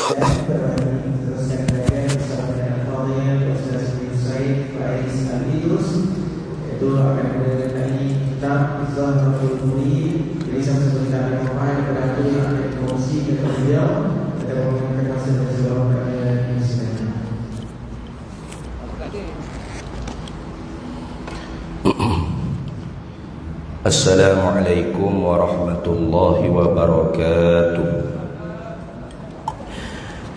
dan teruskan saja bersama dengan Fadil Ustaz bin Said Faiz Al-Idrus, yaitu akan ada dari kitab Zahratul Murid. Jadi saya sebutkan yang apa kepada itu yang akan dikongsi kepada beliau dan mengenai masa dan sebelum kepada Islam. Assalamualaikum warahmatullahi wabarakatuh.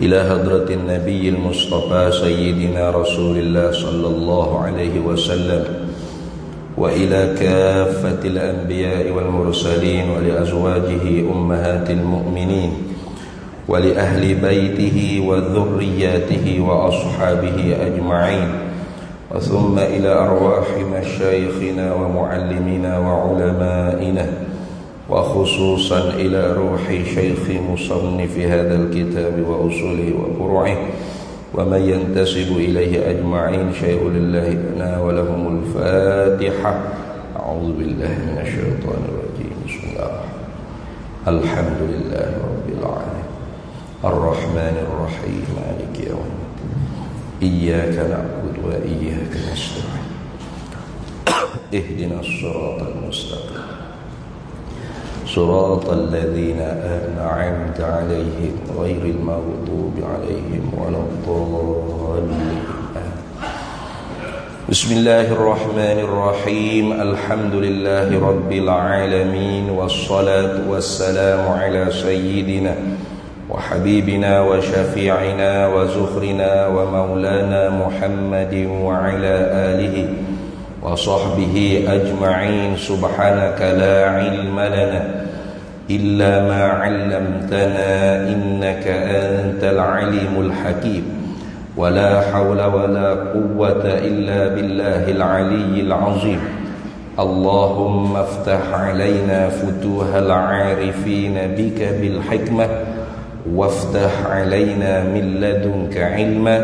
Ila hadratin nabiyil mustafa sayyidina rasulillah sallallahu alaihi wasallam wa ila kaffatil anbiya'i wal mursalin wa li azwajihi ummahatil mu'minin wa li ahli baitihi wa dhurriyyatihi wa ashabihi ajma'in. ثم إلى أرواح مشايخنا ومعلمنا وعلمائنا وخصوصا إلى روح شيخ مصنف هذا الكتاب وأصوله وفروعه ومن ينتسب إليه أجمعين شيء لله لنا ولهم الفاتحة. أعوذ بالله من الشيطان الرجيم. بسم الله الحمد لله رب العالمين الرحمن الرحيم مالك يوم الدين إياك نعبد وإياك نستعين اهدنا الصراط المستقيم صراط الذين أنعمت عليهم غير المغضوب عليهم ولا الضالين. بسم الله الرحمن الرحيم الحمد لله رب العالمين والصلاة والسلام على سيدنا وحبيبنا وشفيعنا وزخرنا ومولانا محمد وعلى آله وصحبه أجمعين. سبحانك لا علم لنا إلا ما علمتنا إنك أنت العليم الحكيم ولا حول ولا قوة إلا بالله العلي العظيم. اللهم افتح علينا فتوح العارفين بك بالحكمة وافتح علينا من لدنك علما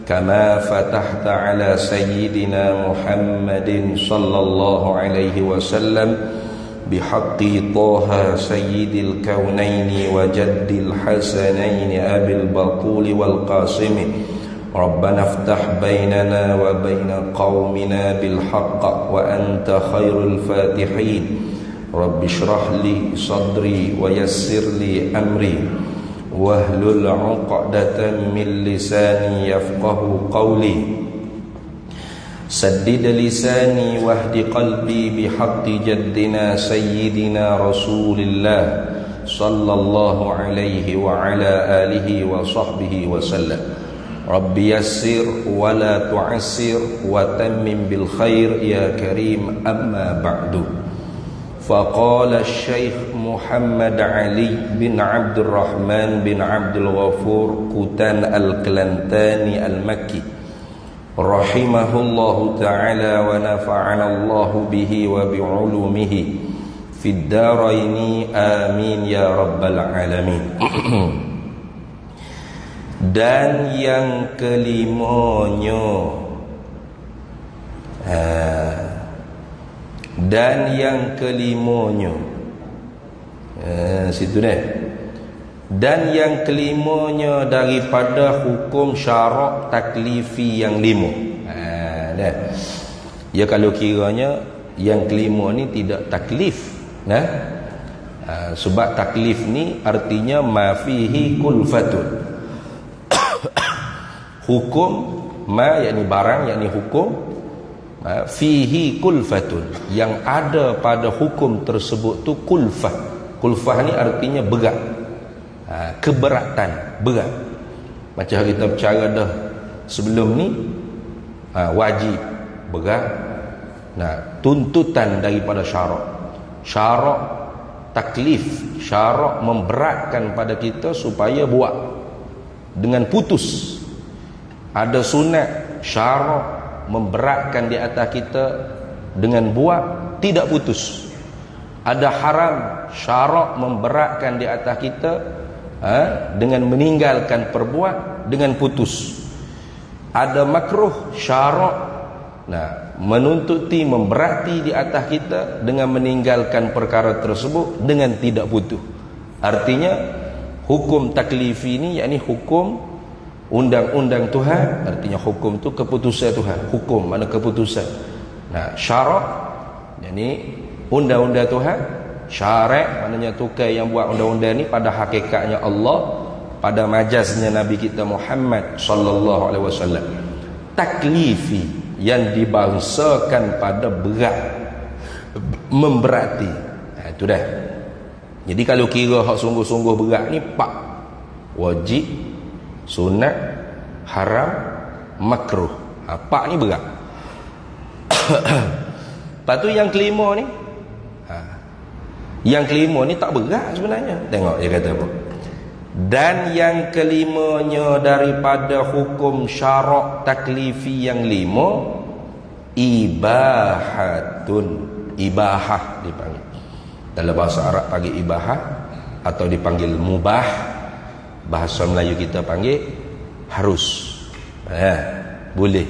كما فتحت على سيدنا محمد صلى الله عليه وسلم بحق طه سيد الكونين وجد الحسنين أبي البطول والقاسم. ربنا افتح بيننا وبين قومنا بالحق وأنت خير الفاتحين. رب اشرح لي صدري ويسر لي أمري wahlul 'uqdatan min lisani yafqahu qawli saddid lisani wahdi qalbi bihaqqi jaddina sayyidina rasulillah sallallahu alaihi wa ala alihi wa sahbihi wa sallam. Rabbi yassir wa la tu'assir wa tammim bil khair ya karim amma ba'du. فقال الشيخ محمد علي بن عبد الرحمن بن عبد الغفور كتان الكلنتاني المكي رحمه الله تعالى ونفعنا الله به وبعلومه في الدارين آمين يا رب العالمين. Dan yang kelimanya dan yang kelimanya situ deh. Dan yang kelimanya daripada hukum syarak taklifi yang lima. Dah. Ya kalau kiranya yang kelima ni tidak taklif, nah. Sebab taklif ni artinya ma fihi kulfatun. Hukum ma yakni barang yakni hukum fihi kulfatun, yang ada pada hukum tersebut tu kulfah. Kulfah ni artinya berat, keberatan, berat. Macam kita bercara dah sebelum ni, wajib, berat. Nah, tuntutan daripada syarak. Syarak taklif, syarak memberatkan pada kita supaya buat dengan putus. Ada sunat syarak memberatkan di atas kita dengan buat tidak putus. Ada haram syarak memberatkan di atas kita dengan meninggalkan perbuat dengan putus. Ada makruh syarak menuntuti memberati di atas kita dengan meninggalkan perkara tersebut dengan tidak putus. Artinya Hukum taklifi ni yakni hukum undang-undang Tuhan, artinya hukum tu keputusan Tuhan. Hukum mana keputusan. Nah, syarak yakni undang-undang Tuhan. Syarak maknanya tukar yang buat undang-undang ni pada hakikatnya Allah, pada majaznya Nabi kita Muhammad sallallahu alaihi wasallam. Taklifi yang dibangsakan pada berat, memberati. Itu dah. Jadi kalau kira hak sungguh-sungguh berat ni 4. Wajib, sunat, haram, makruh. 4 ni berat. Lepas tu yang kelima ni, yang kelima ni tak berat sebenarnya. Tengok dia kata apa. Dan yang kelimanya daripada hukum syarak taklifi yang 5, ibahatun. Ibahah dipanggil. Dalam bahasa Arab panggil ibahah atau dipanggil mubah. Bahasa Melayu kita panggil harus. Boleh.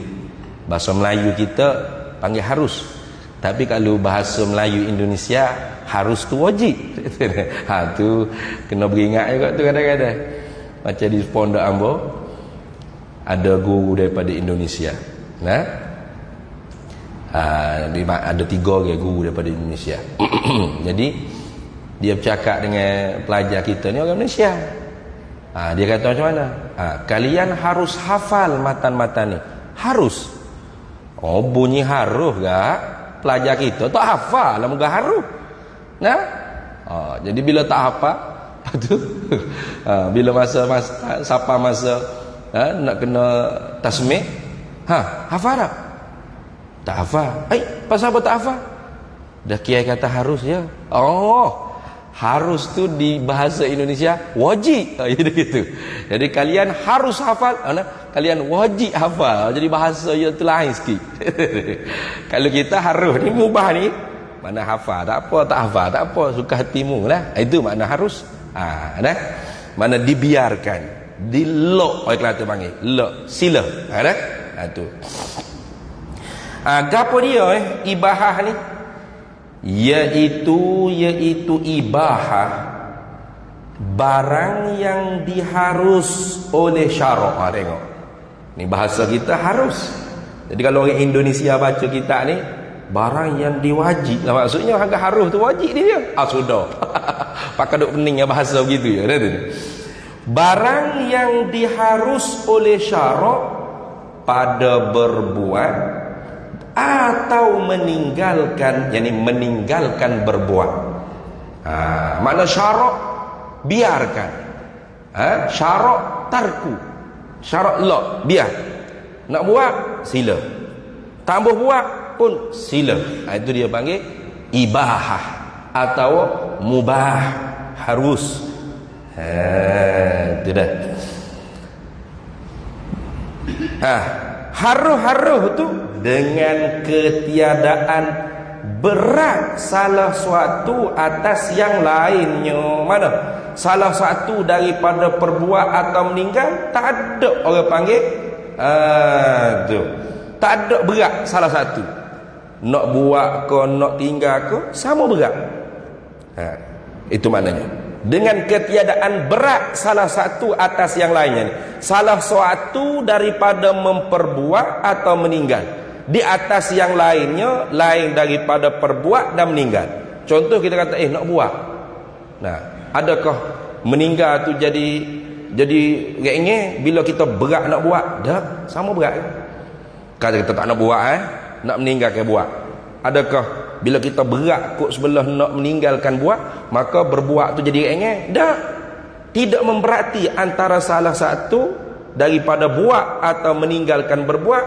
Bahasa Melayu kita panggil harus. Tapi kalau bahasa Melayu Indonesia, harus tu wajib. Tu kena beringat juga tu kadang-kadang. Macam di Pondok Ambo ada guru daripada Indonesia. Ada 3 orang guru daripada Indonesia. Jadi dia bercakap dengan pelajar kita ni orang Malaysia. Dia kata macam mana? Kalian harus hafal matan-matan ni. Harus. Oh, bunyi harus gak? Pelajar kita tak hafal lah muka harus. Jadi bila tak hafal, tu bila masa siapa masa nak kena tasmih, hafal tak? Tak hafal. Pasal apa tak hafal? Dah kiai kata harus ya. Harus tu di bahasa Indonesia wajib. Jadi gitu. Jadi kalian harus hafal. Kalian wajib hafal. Jadi bahasa dia tu lain sikit. Kalau kita harus ni mubah ni, mana hafal tak apa, tak hafal tak apa, suka hatimu lah. Itu makna harus. Mana dibiarkan, dilok oleh Kelantan panggil. Lok, sila. Tu. Gapo dia ibahah ni? Iaitu ibahah barang yang diharus oleh syarak. Tengok. Ni bahasa kita harus. Jadi kalau orang Indonesia baca kita ni, barang yang diwajib lah maksudnya. Harga harus tu wajib dia. Sudah. Pakai duk pening bahasa begitu ya. Barang yang diharus oleh syarak pada berbuat atau meninggalkan, yakni meninggalkan berbuat. Makna syarak biarkan. Syarak tarku. Syarak la, biar. Nak buat sila. Tak boleh buat pun sila. Itu dia panggil ibahah atau mubah, harus. Itu dah. Haruh-haruh tu dengan ketiadaan berat salah suatu atas yang lainnya. Mana? Salah satu daripada perbuat atau meninggal, tak ada orang panggil tu. Tak ada berat salah satu. Nak buat ke nak tinggal ke sama berat. Itu maknanya. Dengan ketiadaan berat salah satu atas yang lainnya. Salah suatu daripada memperbuat atau meninggal di atas yang lainnya, lain daripada perbuat dan meninggal. Contoh kita kata nak buat. Adakah meninggal tu jadi ringan bila kita berat nak buat? Tak, sama berat. Kalau kita tak nak buat nak meninggalkan buat. Adakah bila kita berat kot sebelah nak meninggalkan buat, maka berbuat tu jadi ringan? Tak. Tidak memberati antara salah satu daripada buat atau meninggalkan berbuat.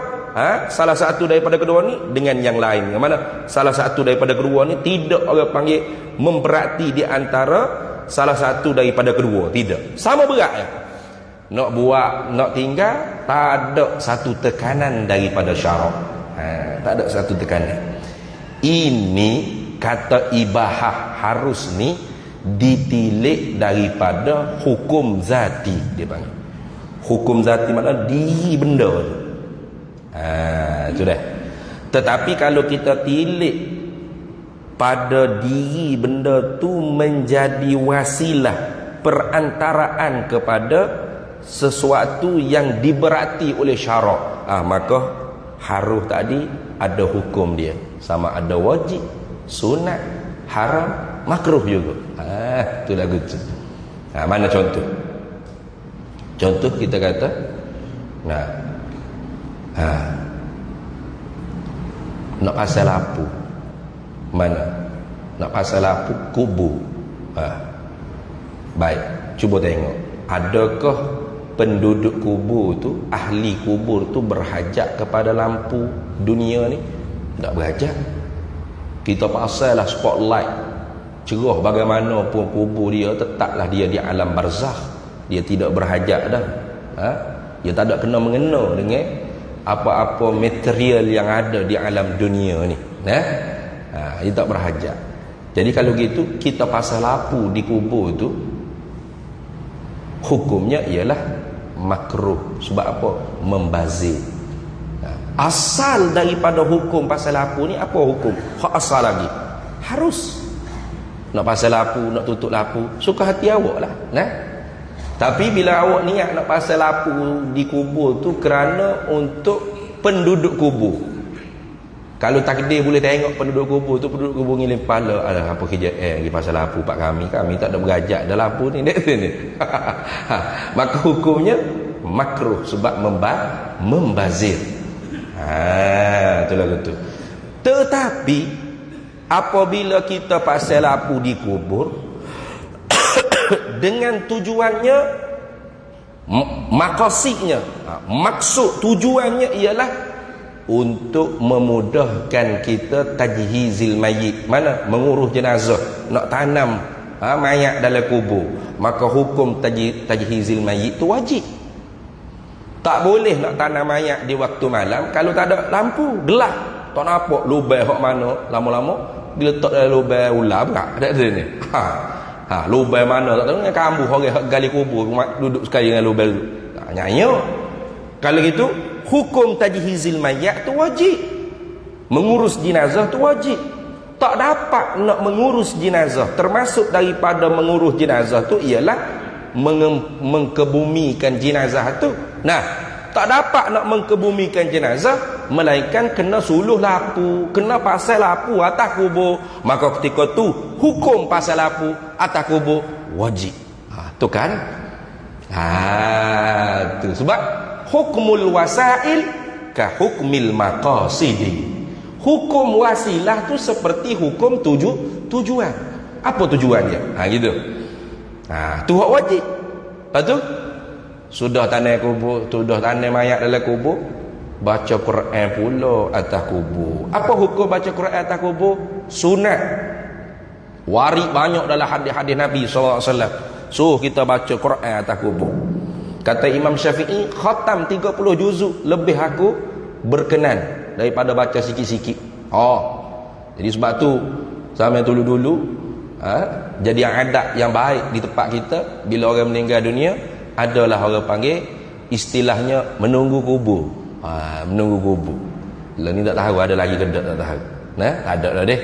Salah satu daripada kedua ni dengan yang lain. Yang mana salah satu daripada kedua ni tidak orang panggil memberati di antara salah satu daripada kedua. Tidak. Sama berat ya. Nak buat, nak tinggal, tak ada satu tekanan daripada syarak. Tak ada satu tekanan. Ini kata ibahah harus ni ditilik daripada hukum zati dia panggil. Hukum zati maknanya diri benda tu. Itu dah. Tetapi kalau kita tilik pada diri benda tu menjadi wasilah perantaraan kepada sesuatu yang diberati oleh syarak, maka harus tadi ada hukum dia, sama ada wajib, sunat, haram, makruh juga. Tu lagu tu. Mana contoh? Contoh kita kata, nak pasal lampu, mana? Nak pasal lampu kubur. Baik, cuba tengok, adakah penduduk kubur tu, ahli kubur tu berhajat kepada lampu dunia ni? Tak berhajat. Kita pasal lah spotlight cerah bagaimanapun kubur dia, tetaplah dia di alam barzakh. Dia tidak berhajat dah. Dia tak ada kena mengena dengan apa-apa material yang ada di alam dunia ni. Dia tak berhajat. Jadi kalau gitu, kita pasal lampu di kubur tu, hukumnya ialah makruh. Sebab apa? Membazir. Asal daripada hukum pasal lampu ni, apa hukum? Hak asal lagi, harus nak pasal lampu, nak tutup lampu, suka hati awak lah. Tapi bila awak niat nak pasal lampu di kubur tu kerana untuk penduduk kubur, kalau takdir boleh tengok penduduk kubur tu, penduduk kubur ngiling kepala, apa kerja pergi pasal lampu pak kami tak ada berajak dalam lampu ni, ni. Maka hukumnya makruh sebab membazir. Itulah betul. Tetapi apabila kita pasal lampu di kubur dengan tujuannya, maqasidnya, maksud tujuannya ialah untuk memudahkan kita tajhizil mayit. Mana? Mengurus jenazah, nak tanam mayat dalam kubur. Maka hukum tajhizil mayit tu wajib. Tak boleh nak tanam mayat di waktu malam kalau tak ada lampu, gelap, tak nampak lubang hok mana. Lama-lama diletak dalam lubang ular berak ada ni. Lubang mana tak tahu, dengan kambuh orang hok gali kubur duduk sekali dengan lubang tu. Nyanyo. Kalau gitu, hukum tajhizil mayat tu wajib. Mengurus jenazah tu wajib. Tak dapat nak mengurus jenazah, termasuk daripada mengurus jenazah tu ialah mengkebumikan jenazah tu. Tak dapat nak mengkebumikan jenazah melainkan kena suluh lampu, kena pasal lampu atas kubur. Maka ketika tu hukum pasal lampu atas kubur wajib. Tu kan? Tu sebab hukmul wasail ka hukmil maqasidi. Hukum wasilah tu seperti hukum tujuan. Apa tujuannya? Gitu. Tu hak wajib. Lepas tu sudah tanam kubur, sudah tanam mayat dalam kubur, baca Quran pula atas kubur. Apa hukum baca Quran atas kubur? Sunat. Warid banyak dalam hadis-hadis Nabi SAW. Kita baca Quran atas kubur. Kata Imam Syafi'i, khatam 30 juzuk lebih aku berkenan daripada baca sikit-sikit. Jadi sebab tu zaman dulu-dulu jadi adat yang baik di tempat kita, bila orang meninggal dunia, adalah orang panggil istilahnya menunggu kubur. Menunggu kubur. Lah ni tak tahu ada lagi ke tak tahu. Tak ada dah deh.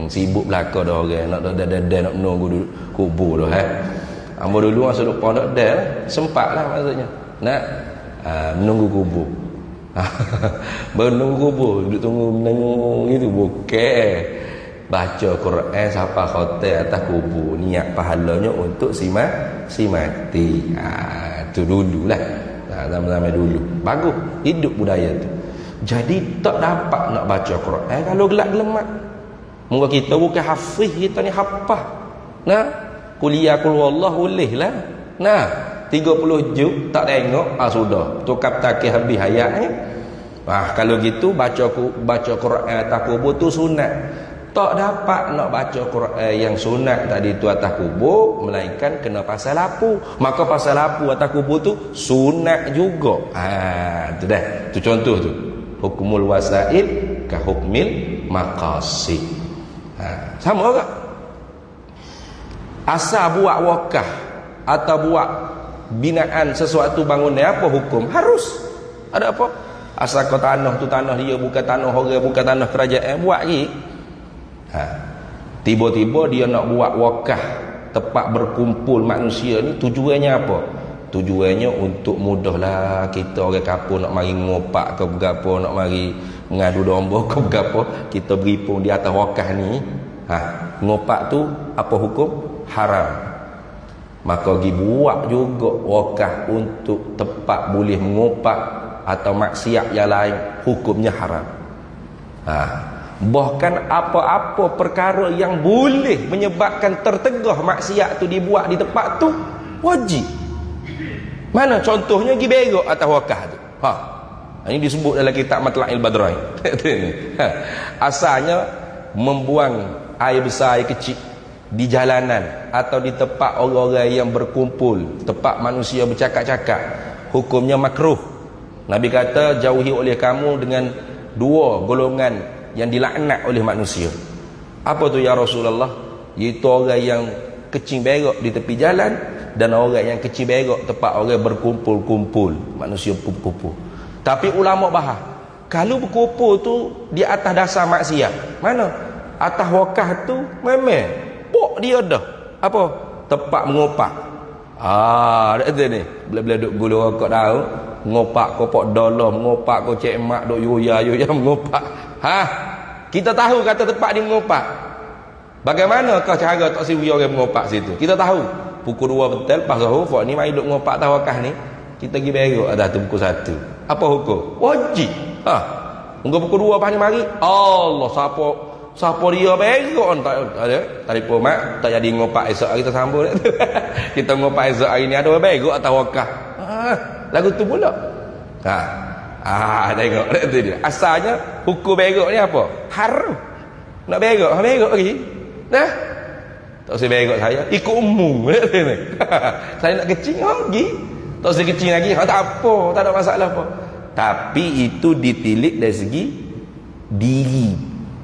Sibuk belaka dah orang nak nak menunggu kubur dah. Ambo dulu masa duk pondok dah sempatlah maksudnya. Menunggu kubur. Menunggu kubur, duduk tunggu menunggu gitu bukan. Baca Quran sampai khatam atas kubur, niat pahalanya untuk si mati. Tu dululah. Zaman-zaman dulu. Bagus hidup budaya tu. Jadi tak dapat nak baca Quran kalau gelap-gelemat. Moga kita bukan hafiz, kita ni hafaz. Kuliah qul huwallahu boleh lah. 30 juz tak tengok, sudah. Tukar takih habis hayatnya. Kalau gitu baca Quran atas kubur tu sunat. Tak dapat nak baca Quran yang sunat tadi tu atas kubur melainkan kena pasal lampu. Maka pasal lampu atas kubur tu sunat juga. Tu dah. Tu contoh tu. Hukmul wasail ka hukmil maqasid. Sama tak? Asal buat wakaf atau buat binaan sesuatu bangunan, apa hukum? Harus. Ada apa? Asal kau tanah tu tanah dia, bukan tanah orang, bukan tanah kerajaan, buat lagi. Tiba-tiba dia nak buat wakaf tempat berkumpul manusia ni tujuannya apa? Tujuannya untuk mudahlah kita orang kampung nak mari ngopak ke berapa, nak mari mengadu domba ke berapa, kita beripung di atas wakaf ni. Ngopak tu apa hukum? Haram. Maka pergi buat juga wakaf untuk tempat boleh mengopak atau maksiat yang lain, hukumnya haram. Bahkan apa-apa perkara yang boleh menyebabkan tertegah maksiat tu dibuat di tempat tu wajib. Mana contohnya pergi berak atas wakaf tu. Ini disebut dalam kitab Matla'il Badrain. Asalnya membuang air besar air kecil di jalanan atau di tempat orang-orang yang berkumpul, tempat manusia bercakap-cakap, hukumnya makruh. Nabi kata jauhi oleh kamu dengan dua golongan yang dilaknat oleh manusia. Apa tu ya Rasulullah? Iaitu orang yang kecing berak di tepi jalan dan orang yang kecil berak tempat orang berkumpul-kumpul, manusia berkumpul. Tapi ulama bahas, kalau berkumpul tu di atas dasar maksiat, mana? Atas wakaf tu memang pok dia dah apa? Tempat mengopak. Dah ni. Bila-bila duk gula rokok tahu, ngopak kopok dolah, ngopak ko cek mak duk yoya mengopak. Kita tahu kata tempat ni mengopak. Bagaimanakah cara tak siwi orang mengopak situ? Kita tahu. Pukul 2 betul pas sahur, fak ni mai duk ngopak tawakah ni. Kita pergi berak atas tu pukul 1. Apa hukum? Wajib. Mungkin pukul 2 pas ni mari. Allah, siapa dia berak tak ada. Telefon mak, tak jadi ngopak esok hari kita sambung. Kita ngopak esok hari ni ada orang berak atas wakaf. Lagu tu pula. Tengok tu dia. Asalnya hukum berak ni apa? Haram. Nak berak lagi. Dah. Tak usah berak saya, ikut umum. Saya nak kecing lagi. Tak usah kecing lagi. Tak apa, tak ada masalah apa. Tapi itu ditilik dari segi diri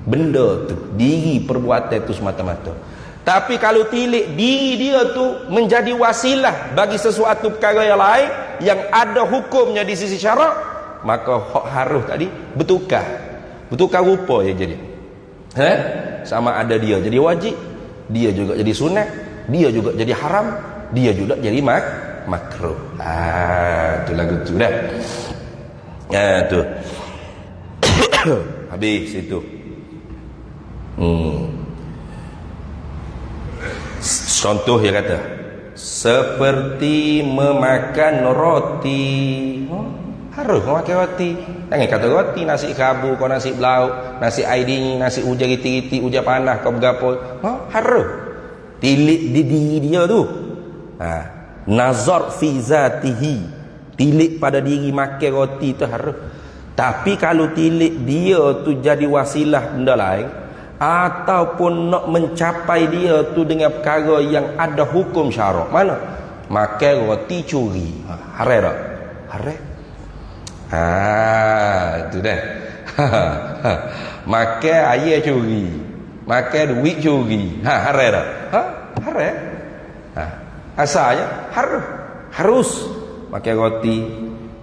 benda tu, diri perbuatan tu semata-mata. Tapi kalau tilik diri dia tu menjadi wasilah bagi sesuatu perkara yang lain yang ada hukumnya di sisi syarak, maka hak harus tadi bertukar rupa je jadi. Sama ada dia jadi wajib, dia juga jadi sunat, dia juga jadi haram, dia juga jadi makruh. Tu lagu tu dah. Tu. Habis itu. Contoh dia kata seperti memakan roti. Harus memakan roti. Jangan kata roti nasi kabu, kau nasi belau, nasi air dingin, nasi hujan riti-riti, hujan panas, kau bergapo. Harus. Tilik di diri dia tu. Nazar fi zatihi. Tilik pada diri makan roti tu harus. Tapi kalau tilik dia tu jadi wasilah benda lain, ataupun nak mencapai dia tu dengan perkara yang ada hukum syarak, mana? Makan roti curi. Haram tak? Haram. Itu dah. Makan air curi, makan duit curi. Haram tak? Haram. Asalnya harus makan roti,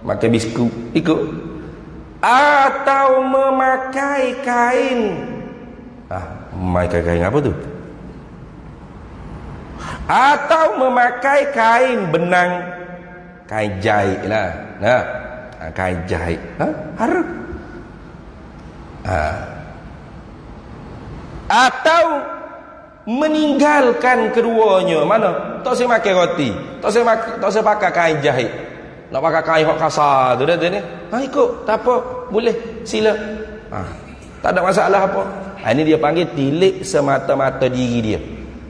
makan biskut, ikut. Atau memakai kain. Memakai kain apa tu? Atau memakai kain benang, kain jahit lah. Kain jahit. Harus. Atau meninggalkan keduanya. Mana? Tak usah makan roti, tak usah pakai kain jahit. Nak pakai kain hok kasar tu dah ni. Ikut, tak apa, boleh, sila. Tak ada masalah apa. Ini dia panggil tilik semata-mata diri dia.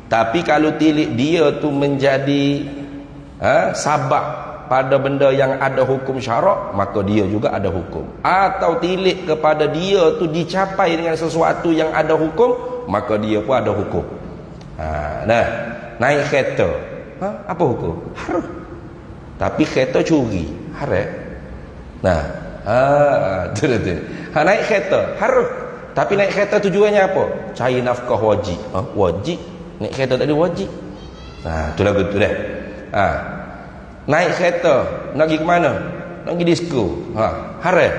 Tapi kalau tilik dia tu menjadi sabab pada benda yang ada hukum syarak, maka dia juga ada hukum. Atau tilik kepada dia tu dicapai dengan sesuatu yang ada hukum, maka dia pun ada hukum. Naik kereta, apa hukum? Harus. Tapi kereta curi, haram. Tu. Naik kereta harus. Tapi naik kereta tujuannya apa? Cari nafkah wajib. Wajib. Naik kereta tak ada wajib. Tu lagu tu dah. Naik kereta nak pergi ke mana? Nak pergi disko. Haram.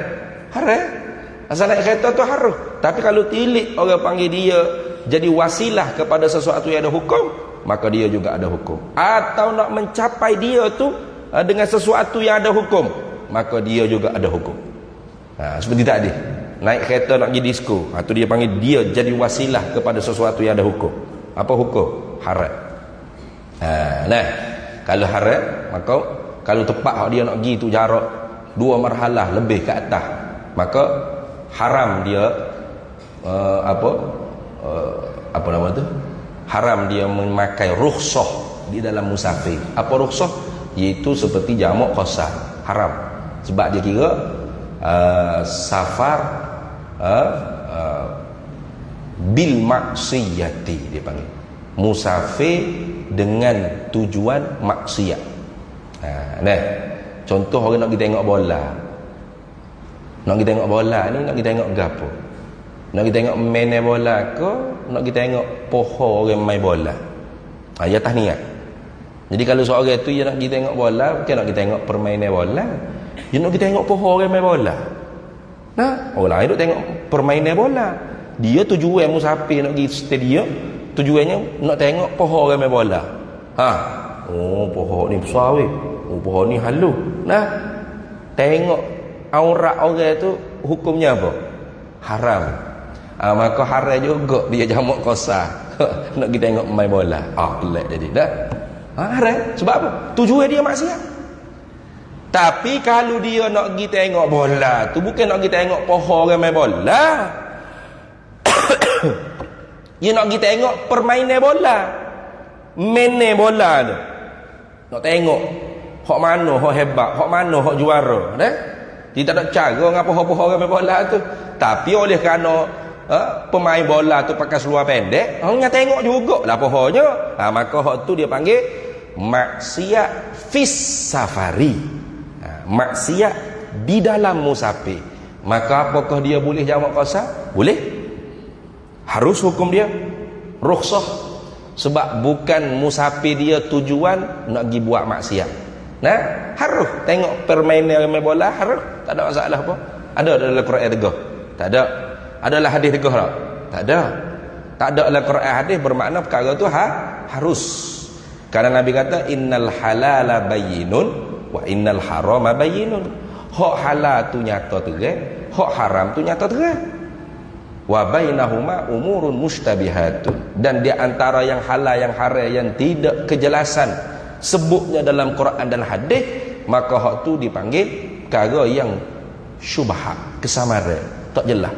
Asal naik kereta tu harus. Tapi kalau tilik orang panggil dia jadi wasilah kepada sesuatu yang ada hukum, maka dia juga ada hukum. Atau nak mencapai dia tu dengan sesuatu yang ada hukum, maka dia juga ada hukum. Seperti tadi naik kereta nak pergi disko, tu dia panggil dia jadi wasilah kepada sesuatu yang ada hukum. Apa hukum? Haram. Kalau haram, maka kalau tepat dia nak pergi tu jarak 2 marhalah lebih ke atas, maka haram dia apa nama tu? Haram dia memakai rukhsah di dalam musafir. Apa rukhsah? Iaitu seperti jamak qasar. Haram. Sebab dia kira safar bil maksiyati, dia panggil musafir dengan tujuan maksiat. Contoh orang nak pergi tengok bola. Nak pergi tengok bola ni nak pergi tengok gapo? Nak pergi tengok main bola ke nak pergi tengok pohon orang main bola? Ya tahniah. Jadi kalau seorang tu dia nak pergi tengok bola, bukan nak pergi tengok permainan bola, dia nak pergi tengok pohon orang main bola. Orang lain duk tengok permainan bola. Dia tujuan musafir nak pergi stadium, tujuannya nak tengok pohon orang main bola. Pohon ni besar weh. Pohon ni halus. Tengok aurat orang tu hukumnya apa? Haram. Maka haram juga dia jamak qasar nak pergi tengok main bola. Pelik jadi dah. Haram. Sebab apa? Tujuan dia maksiat. Tapi kalau dia nak pergi tengok bola tu bukan nak pergi tengok pohon orang main bola. Dia nak pergi tengok permainan bola. Main bola tu. Nak tengok hak mana hak hebat, hak mana hak juara, dah. Dia tak ada cara ngapa hak orang main bola tu. Tapi oleh kerana pemain bola tu pakai seluar pendek, orang tengok jugalah pohonnya. Maka hak tu dia panggil maksiat fis safari. Maksiat di dalam musafir. Maka apakah dia boleh jamak qasar? Boleh. Harus hukum dia rukhsah. Sebab bukan musafir dia tujuan nak pergi buat maksiat. Harus tengok permainan main bola, harus. Tak ada masalah apa. Ada dalam Quran tegah? Tak ada. Adalah hadis tegah tak? Tak ada. Tak ada dalam Quran hadis bermakna perkara tu harus. Karena Nabi kata innal halala bayyinun wa innal harama bayyinun. Hak halal tu nyata terang, hak haram tu nyata terang. Wa bainahuma umurun mushtabihatun. Dan di antara yang halal yang haram yang tidak kejelasan sebutnya dalam Quran dan hadis, maka hak tu dipanggil perkara yang syubhat, kesamaran, tak jelas.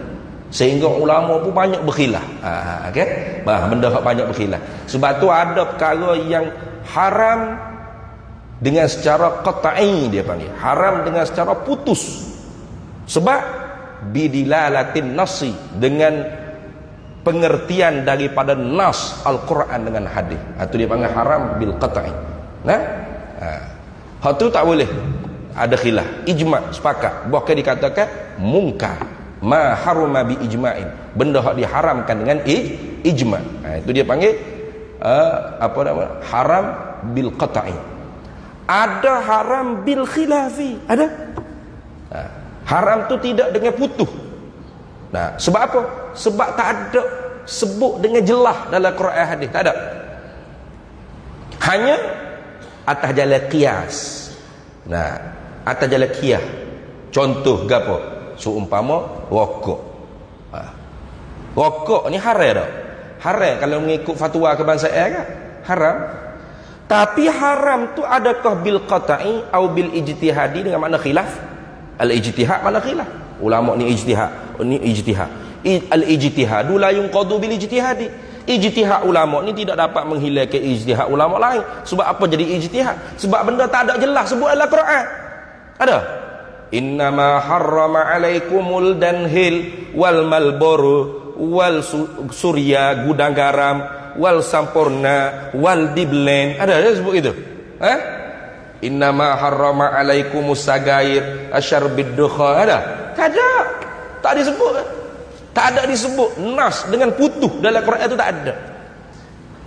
Sehingga ulama pun banyak berkhilaf. Benda hak banyak berkhilaf. Sebab tu ada perkara yang haram dengan secara qat'i, dia panggil haram dengan secara putus. Sebab bidilalatin nasi, dengan pengertian daripada nas Al-Quran dengan hadis. Itu dia panggil haram bil qat'i. Hak tu tak boleh. Ada khilaf, ijma' sepakat, bahkan dikatakan mungkar. Ma haruma bi ijma'in, benda hak diharamkan dengan ijma'. Itu dia panggil apa nama? Haram bil qat'i. Ada haram bil khilafi, ada. Haram tu tidak dengan putus. Sebab apa? Sebab tak ada sebut dengan jelas dalam Quran hadis, tak ada. Hanya atas jalan qiyas. Atas jalan qiyas. Contoh gapo? Seumpama rokok. Rokok ni haram tak? Haram kalau mengikut fatwa kebangsaan kan? Haram. Tapi haram tu adakah bil qata'i atau bil ijtihadi dengan makna khilaf? Al ijtihad makna khilaf. Ulama ni ijtihad, ni ijtihad. Al ijtihadu la yunqadu bil ijtihadi. Ijtihad ulama ni tidak dapat menghilangkan ijtihad ulama lain. Sebab apa jadi ijtihad? Sebab benda tak ada jelas sebut dalam Quran. Ada? Innama harrama alaikumul danhil wal malboru wal surya, gudang garam, wal sampurna wal diblen. Ada sebut itu? Innama harrama alaikumus sagair asyarbid dukhan. Ada? Tak ada. Tak disebut. Tak ada disebut nas dengan putus dalam Quran itu, tak ada.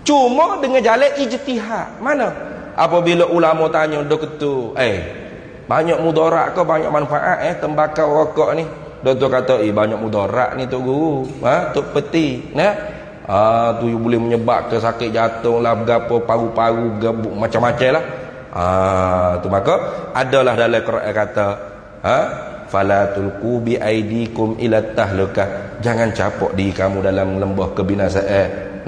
Cuma dengan jalan ijtihad. Mana? Apabila ulama tanya dok tu, banyak mudarat ke banyak manfaat tembakau rokok ni? Doktor kata banyak mudarat ni tok guru, tok peti. Tu boleh menyebabkan sakit jantung lah, berapa paru-paru, macam-macam lah. Tu maka adalah dalam Quran kata, fala tulqu bi aidikum ila tahlukah, jangan capok diri kamu dalam lembah kebinasaan.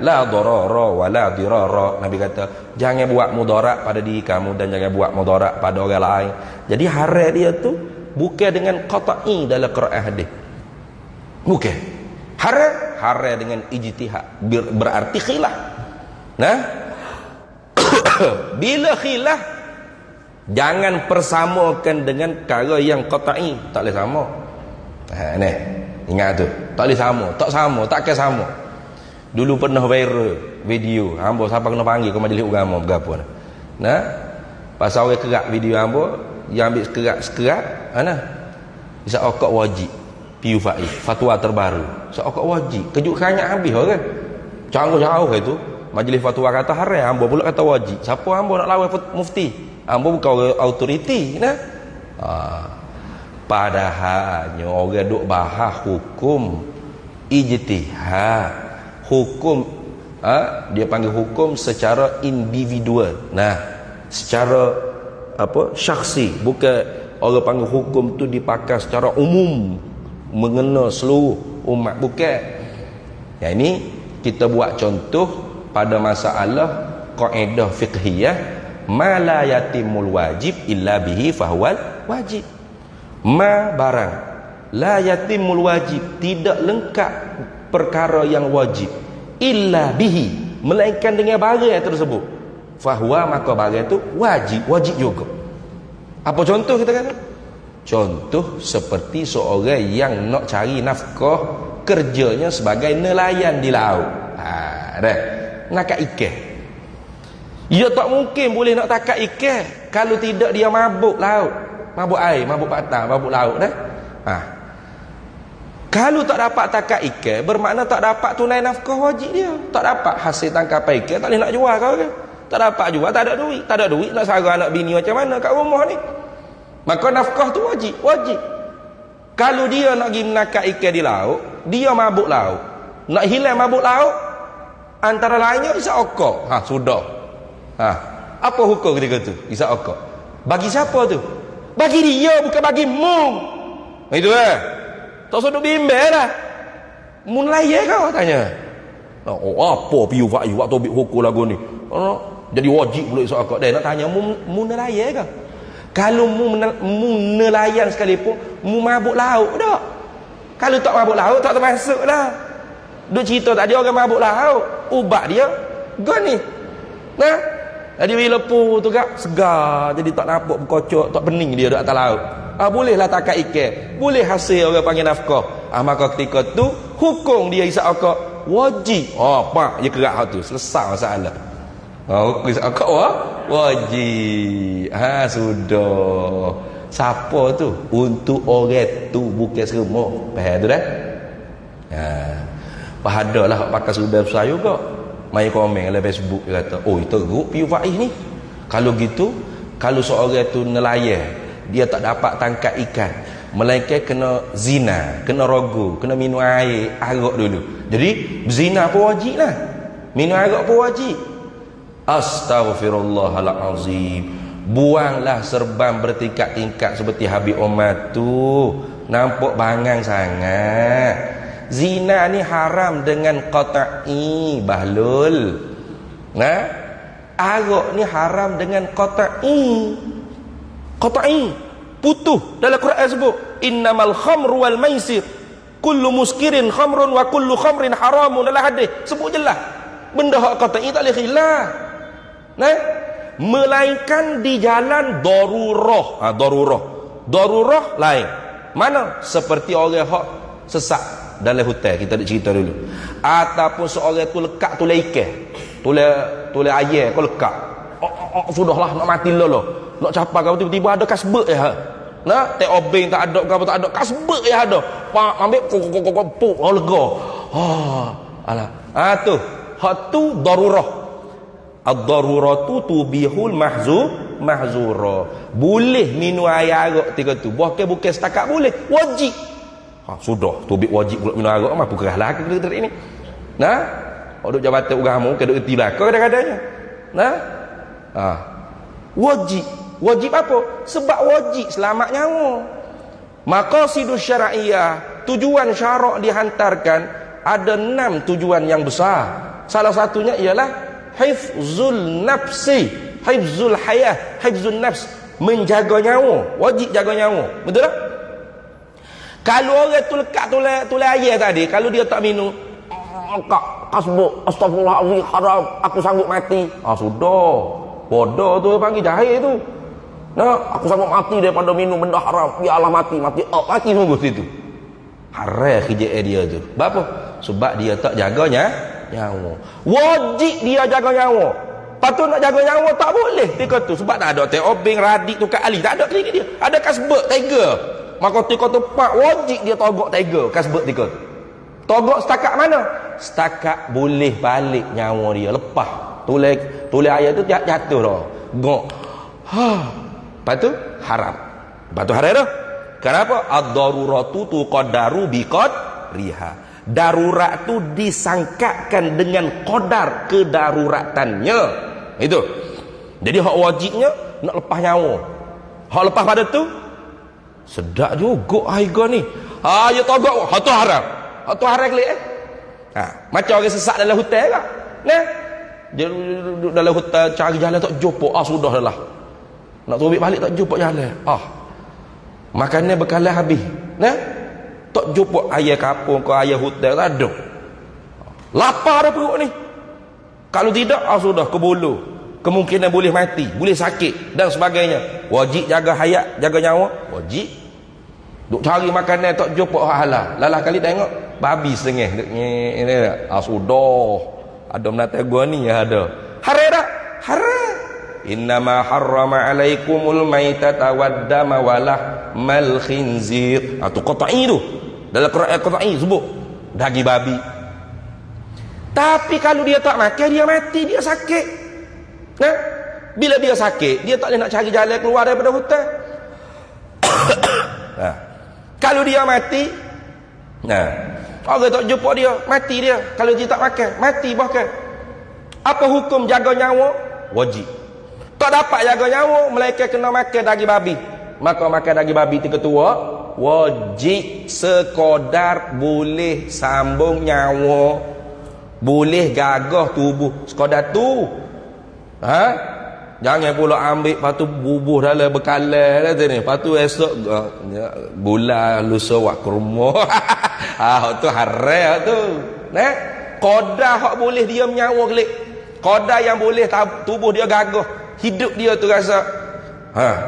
La darara wala dirara. Nabi kata, jangan buat mudarat pada diri kamu dan jangan buat mudarat pada orang lain. Jadi haram dia tu bukan dengan qata'i dalam Quran hadis. Bukan. Haram dengan ijtihad, berarti khilaf. Bila khilaf, jangan persamakan dengan perkara yang qata'i, tak boleh sama. Ni, ingat tu, tak boleh sama, takkan sama. Dulu pernah viral video hamba siapa kena panggil ke majlis agama berapa pasal orang kerak video hamba yang ambil sekerat bisa okok wajib PUFAI fatwa terbaru seokok wajib kejut kanyak habis orang jauh itu majlis fatwa kata haram, hamba pula kata wajib. Siapa hamba nak lawan mufti? Hamba bukan orang autoriti padahalnya orang duk bahas hukum ijtihad, hukum dia panggil hukum secara individual, secara syakhsi. Bukan orang panggil hukum tu dipakai secara umum mengena seluruh umat, bukan. Yang ini kita buat contoh pada masalah kaedah fiqhiyah, ma la yatimul wajib illa bihi fahuwal wajib. Ma barang la yatimul wajib, tidak lengkap perkara yang wajib, illa bihi, melainkan dengan barang tersebut, fahuwa, maka barang itu wajib juga. Apa contoh kita kata? Contoh seperti seorang yang nak cari nafkah, kerjanya sebagai nelayan di laut, nak ikan. Ia tak mungkin boleh nak tangkap ikan kalau tidak dia mabuk laut, mabuk air, mabuk patah, mabuk laut Kalau tak dapat tangkap ikan, bermakna tak dapat tunai nafkah wajib dia. Tak dapat hasil tangkapan ikan, tak boleh nak jual kau kan. Tak dapat jual, tak ada duit. Tak ada duit nak sarang anak bini macam mana kat rumah ni. Maka nafkah tu wajib. Kalau dia nak pergi menangkap ikan di laut, dia mabuk laut, nak hilang mabuk laut, antara lainnya isap okok. Sudah. Apa hukum ketika tu? Isap okok. Bagi siapa tu? Bagi dia, bukan bagi mung. Itu tak sudah bimbel lah. Mulai kau tanya. Apa PUFAI waktu ambil hukum lagu ni? Jadi wajib pula isap okok. Dia nak tanya mu nelayan ke? Kalau mu nelayan sekalipun, mu mabuk laut dah. Kalau tak mabuk laut, tak termasuk dah. Duk cerita tadi orang mabuk laut, ubat dia gon ni. Jadi bila pu tu kak segar, jadi tak nampak berkocok, tak pening dia dekat atas laut. Bolehlah tangkap ikan, boleh hasil orang panggil nafkah. Maka ketika tu hukum dia isap okok wajib. Pak dia kerak hal tu, selesai masalah. Hukum isap okok wajib. Sudah. Siapa tu? Untuk orang tu, bukan semua. Faham tu dah? Pahadalah hak pakai sudah besar juga. Mai komen dalam Facebook dia kata, teruk PUFAI ni. Kalau gitu, kalau seorang tu nelayan, dia tak dapat tangkap ikan, melainkan kena zina, kena rogo, kena minum air arak dulu. Jadi zina pun wajib lah, minum arak pun wajib. Astaghfirullahalazim. Buanglah serban bertingkat-tingkat seperti Habib Omar tu. Nampak bangang sangat. Zina ni haram dengan qata'i, Bahlul. Arak ni haram dengan qata'i. Putuh. Dalam Quran sebut, innamal khamru wal maisir kullu muskirin khamrun wa kullu khamrin haramun. Dalam hadis sebut jelas. Benda hak qata'i tak boleh khilaf. Melainkan di jalan darurah. Darurah lain. Mana? Seperti orang hak sesak dalam hutan, kita ada cerita dulu. Ataupun seorang tu lekat tu ikan, tu ayam kau lekat. Sudahlah nak mati lolo. Nak capai kau tiba-tiba ada kasbek teh obeng tak ada, kau tak ada, kasbek ada. Pak ambil puk lega. Alah. Tu hak tu darurah. Ad-daruratu tubihul mahzura. Boleh minum air arak ketika tu. Bukan setakat boleh, wajib. Sudah, tubik wajib pula minum arak mah bukan lah kita ini. Nah, duk jabatan agama ke duk erti belaka kadang-kadangnya. Nah. Wajib apa? Sebab wajib selamat nyawa. Maqasidus syar'iyah, tujuan syarak dihantarkan ada 6 tujuan yang besar. Salah satunya ialah hifzul nafsi, hifzul hayah, hifzul nafs, menjaga nyawa. Wajib jaga nyawa. Betul tak? Kalau orang tu lekat tulis air tadi, kalau dia tak minum, kasbuk, astagfirullahaladzim, haram, aku sanggup mati. Sudah. Bodoh tu panggil jahil tu. Nah, aku sanggup mati daripada minum benda haram. Biarlah mati sungguh situ. Haram kerja dia tu. Apa? Sebab dia tak jaganya nyawa. Wajib dia jaga nyawa. Patut nak jaga nyawa tak boleh ketika tu. Sebab tak ada obeng, radik, tukar ali. Tak ada klinik dia. Ada kasbuk, tega. Maka ketika tu pak wajib dia togok tega kasbuk ketika tu. Togok setakat mana? Setakat boleh balik nyawa dia. Lepas. Tulis ayat tu jatuh dah. Gok. Lepas tu haram. Lepas tu haram dah. Kenapa? Ad-daruratu tuqaddaru biqadriha. Darurat tu disangkakan dengan qadar kedaruratannya. Itu. Jadi hak wajibnya nak lepas nyawa. Hak lepas pada tu sedap juga harga ni. Ya togok. Hak tu haram. Hak tu haram kelik macam orang sesak dalam hutan kan. Nah. Dia duduk dalam hutan cari jalan tak jumpa. Sudah dah lah. Nak terbit balik tak jumpa jalan. Makannya bekalan habis. Nah, tak jumpa ayah kapung ke ayah hutan tak ada. Lapar dah perut ni. Kalau tidak, sudah kebulu. Kemungkinan boleh mati, boleh sakit dan sebagainya. Wajib jaga hayat, jaga nyawa. Wajib. Duk cari makanan tak jumpa halal. Lalah kali tengok babi setengah. Sudah. Ada menata gua ni ada. Haram tak? Haram. Innama harrama alaikumul maitata waddama walahmal khinzir. Tu qata'i tu. Dalam Quran qata'i sebut daging babi. Tapi kalau dia tak makan, dia mati, dia sakit. Nah, bila dia sakit, dia tak boleh nak cari jalan keluar daripada hutan. Kalau dia mati, orang tak jumpa dia, mati dia. Kalau dia tak makan, mati bahkan. Apa hukum jaga nyawa? Wajib. Tak dapat jaga nyawa, melainkan kena makan daging babi. Maka makan daging babi itu ketua, wajib sekadar boleh sambung nyawa, boleh gagah tubuh. Sekadar tu. Jangan pula ambil lepas tu bubuh dalam bekalan kata ni. Lepas tu esok bulan lusa wak ke rumah. Tu haram tu. Nah, qadar hak boleh dia menyawa kelik. Qadar yang boleh tubuh dia gagah, hidup dia tu rasa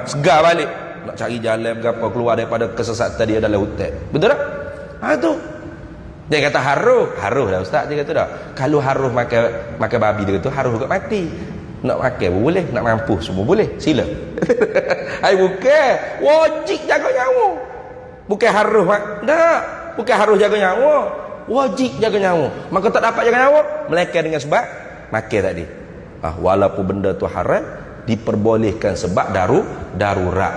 segar balik. Nak cari jalan berapa keluar daripada kesesatan dia dalam hutan. Betul tak? Tu. Dia kata haruh dah ustaz dia kata dah. Kalau haruh makan babi dia kata haruh juga mati. Nak makan pun boleh, nak mampu semua boleh. Sila. Bukan wajib jaga nyawa. Bukan haruh tak. Bukan harus jaga nyawa, wajib jaga nyawa. Maka tak dapat jaga nyawa, melainkan dengan sebab makan tadi. Walaupun benda tu haram, diperbolehkan sebab darurat.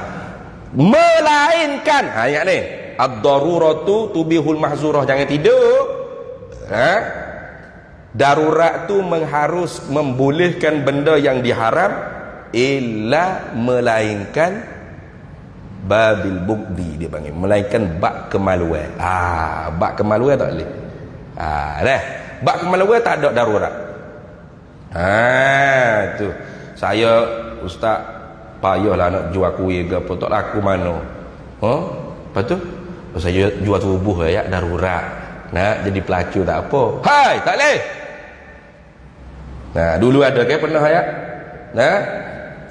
Melainkan ingat ni, ad-daruratu tubihul mahzurah. Jangan tidur. Darurat tu membolehkan benda yang diharam, illa melainkan babil bugdi dia panggil, melainkan bab kemaluan. Bab kemaluan tak boleh. Bab kemaluan tak ada darurat. Tu saya ustaz payahlah nak jual kuih ke apa, tak laku mana. Lepas tu saya jual tubuh ya darurat. Nak jadi pelacur tak apa. Tak boleh. Dulu ada ke pernah ya?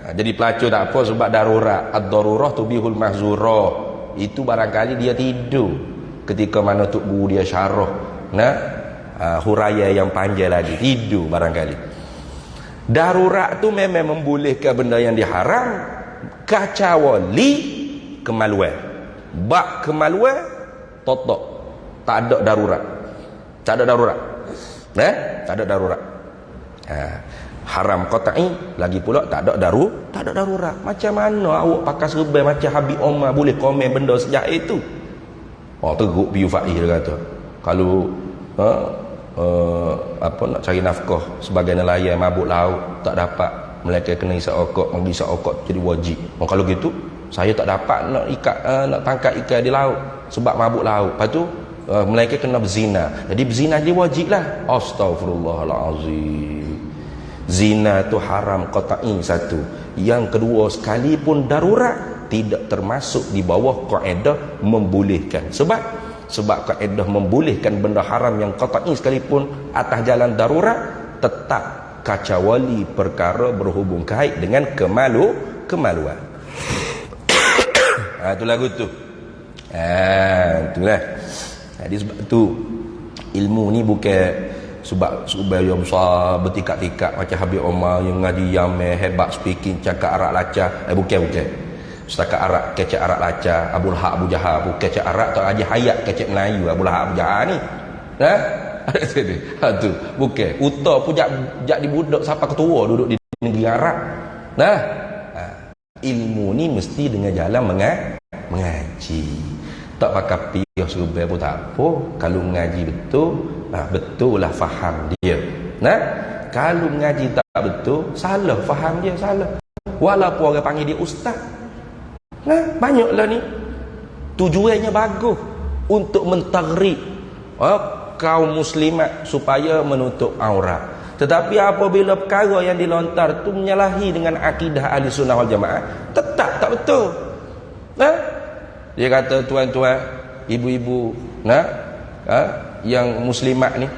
Jadi pelacur tak apa sebab darurat. Ad-darurah tubihul mahzurah. Itu barangkali dia tidur ketika mana tok guru dia syarah huraya yang panjang lagi, tidur barangkali. Darurat tu memang membolehkan benda yang diharam, kecuali kemaluan. Bab kemaluan totok tak ada darurat. Tak ada darurat. Tak ada darurat. Haram qata'i, lagi pula tak ada darurat. Macam mana awak pakai serban macam Habib Omar boleh komen benda sejak itu? Teruk piu Faiz dia kata. Kalau nak cari nafkah sebagai nelayan mabuk laut tak dapat, mereka kena isap okok, bagi isap okok jadi wajib. Kalau gitu saya tak dapat nak nak tangkap ikan di laut sebab mabuk laut. Lepas tu mereka kena berzina, jadi berzina jadi wajib lah. Astaghfirullahalazim. Zina tu haram qat'i satu. Yang kedua, sekalipun darurat tidak termasuk di bawah kaedah membolehkan. Sebab kaedah membolehkan benda haram yang qat'i sekalipun atas jalan darurat, tetap kecuali perkara berhubung kait dengan kemaluan. Tu lagu tu. Itulah. Jadi sebab tu ilmu ni bukan supaya besar bertikak-tikak macam Habib Omar yang ngaji yang hebat speaking cakap Arab lacah. Bukan. Setakat Arab kecek Arab lacah, Abu Lahab Abu Jahal, bukan kecek Arab tak aja hayat kecek Melayu Abu Lahab Abu Jahal ni. Ada sini. Tu bukan. Uta pun jak dibudak siapa ketua duduk di negeri Arab. Ilmu ni mesti dengan jalan mengaji. Tak pakai piyah serba pun tak apa. Kalau mengaji betul lah faham dia. Kalau mengaji tak betul, salah faham dia, salah. Walaupun orang panggil dia ustaz. Banyaklah ni tujuannya bagus untuk mentaghrib kaum muslimat supaya menutup aurat. Tetapi apabila perkara yang dilontar tu menyalahi dengan akidah ahli sunnah wal jamaah, tetap tak betul. Dia kata tuan-tuan, ibu-ibu yang muslimat ni,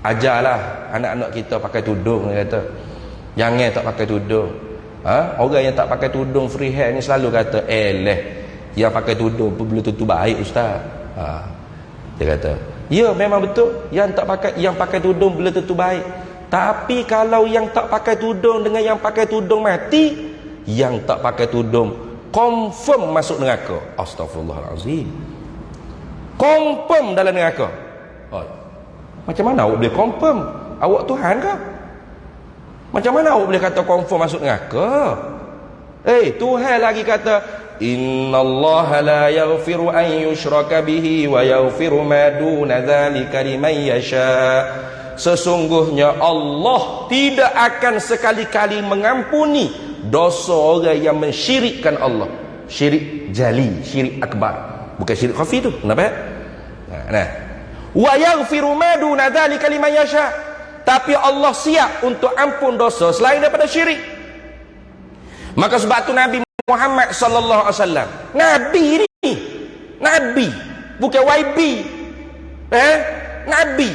ajarlah anak-anak kita pakai tudung. Dia kata jangan tak pakai tudung. Orang yang tak pakai tudung free hair ni selalu kata yang pakai tudung pun belum tentu baik ustaz. Dia kata ya memang betul, yang pakai tudung belum tentu baik. Tapi kalau yang tak pakai tudung dengan yang pakai tudung mati, yang tak pakai tudung confirm masuk neraka. Astaghfirullahalazim. Confirm dalam neraka. Macam mana awak boleh confirm? Awak Tuhan ke? Macam mana awak boleh kata confirm masuk neraka? Tuhan lagi kata innallaha la yaghfiru an yushraka bihi wa yaghfiru ma duna dzalika liman yasha. Sesungguhnya Allah tidak akan sekali-kali mengampuni dosa orang yang mensyirikkan Allah. Syirik jali, syirik akbar, bukan syirik khafi tu. Kenapa? Wa yaghfiru ma duna dzalika liman yasha. Tapi Allah siap untuk ampun dosa selain daripada syirik. Maka sebab tu Nabi Muhammad sallallahu alaihi wasallam, Nabi ni, Nabi bukan YB. Nabi.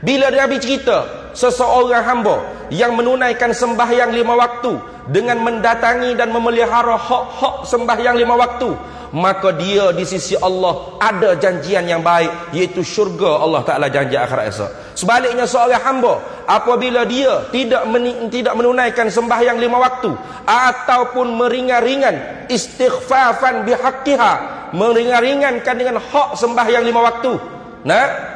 Bila Nabi cerita seseorang hamba yang menunaikan sembahyang 5 waktu dengan mendatangi dan memelihara hak-hak sembahyang 5 waktu, maka dia di sisi Allah ada janjian yang baik, iaitu syurga. Allah Ta'ala janji akhirat esok. Sebaliknya seorang hamba apabila dia tidak menunaikan sembahyang 5 waktu ataupun meringan-ringan istighfafan bihaqqiha, meringan-ringankan dengan hak sembahyang 5 waktu,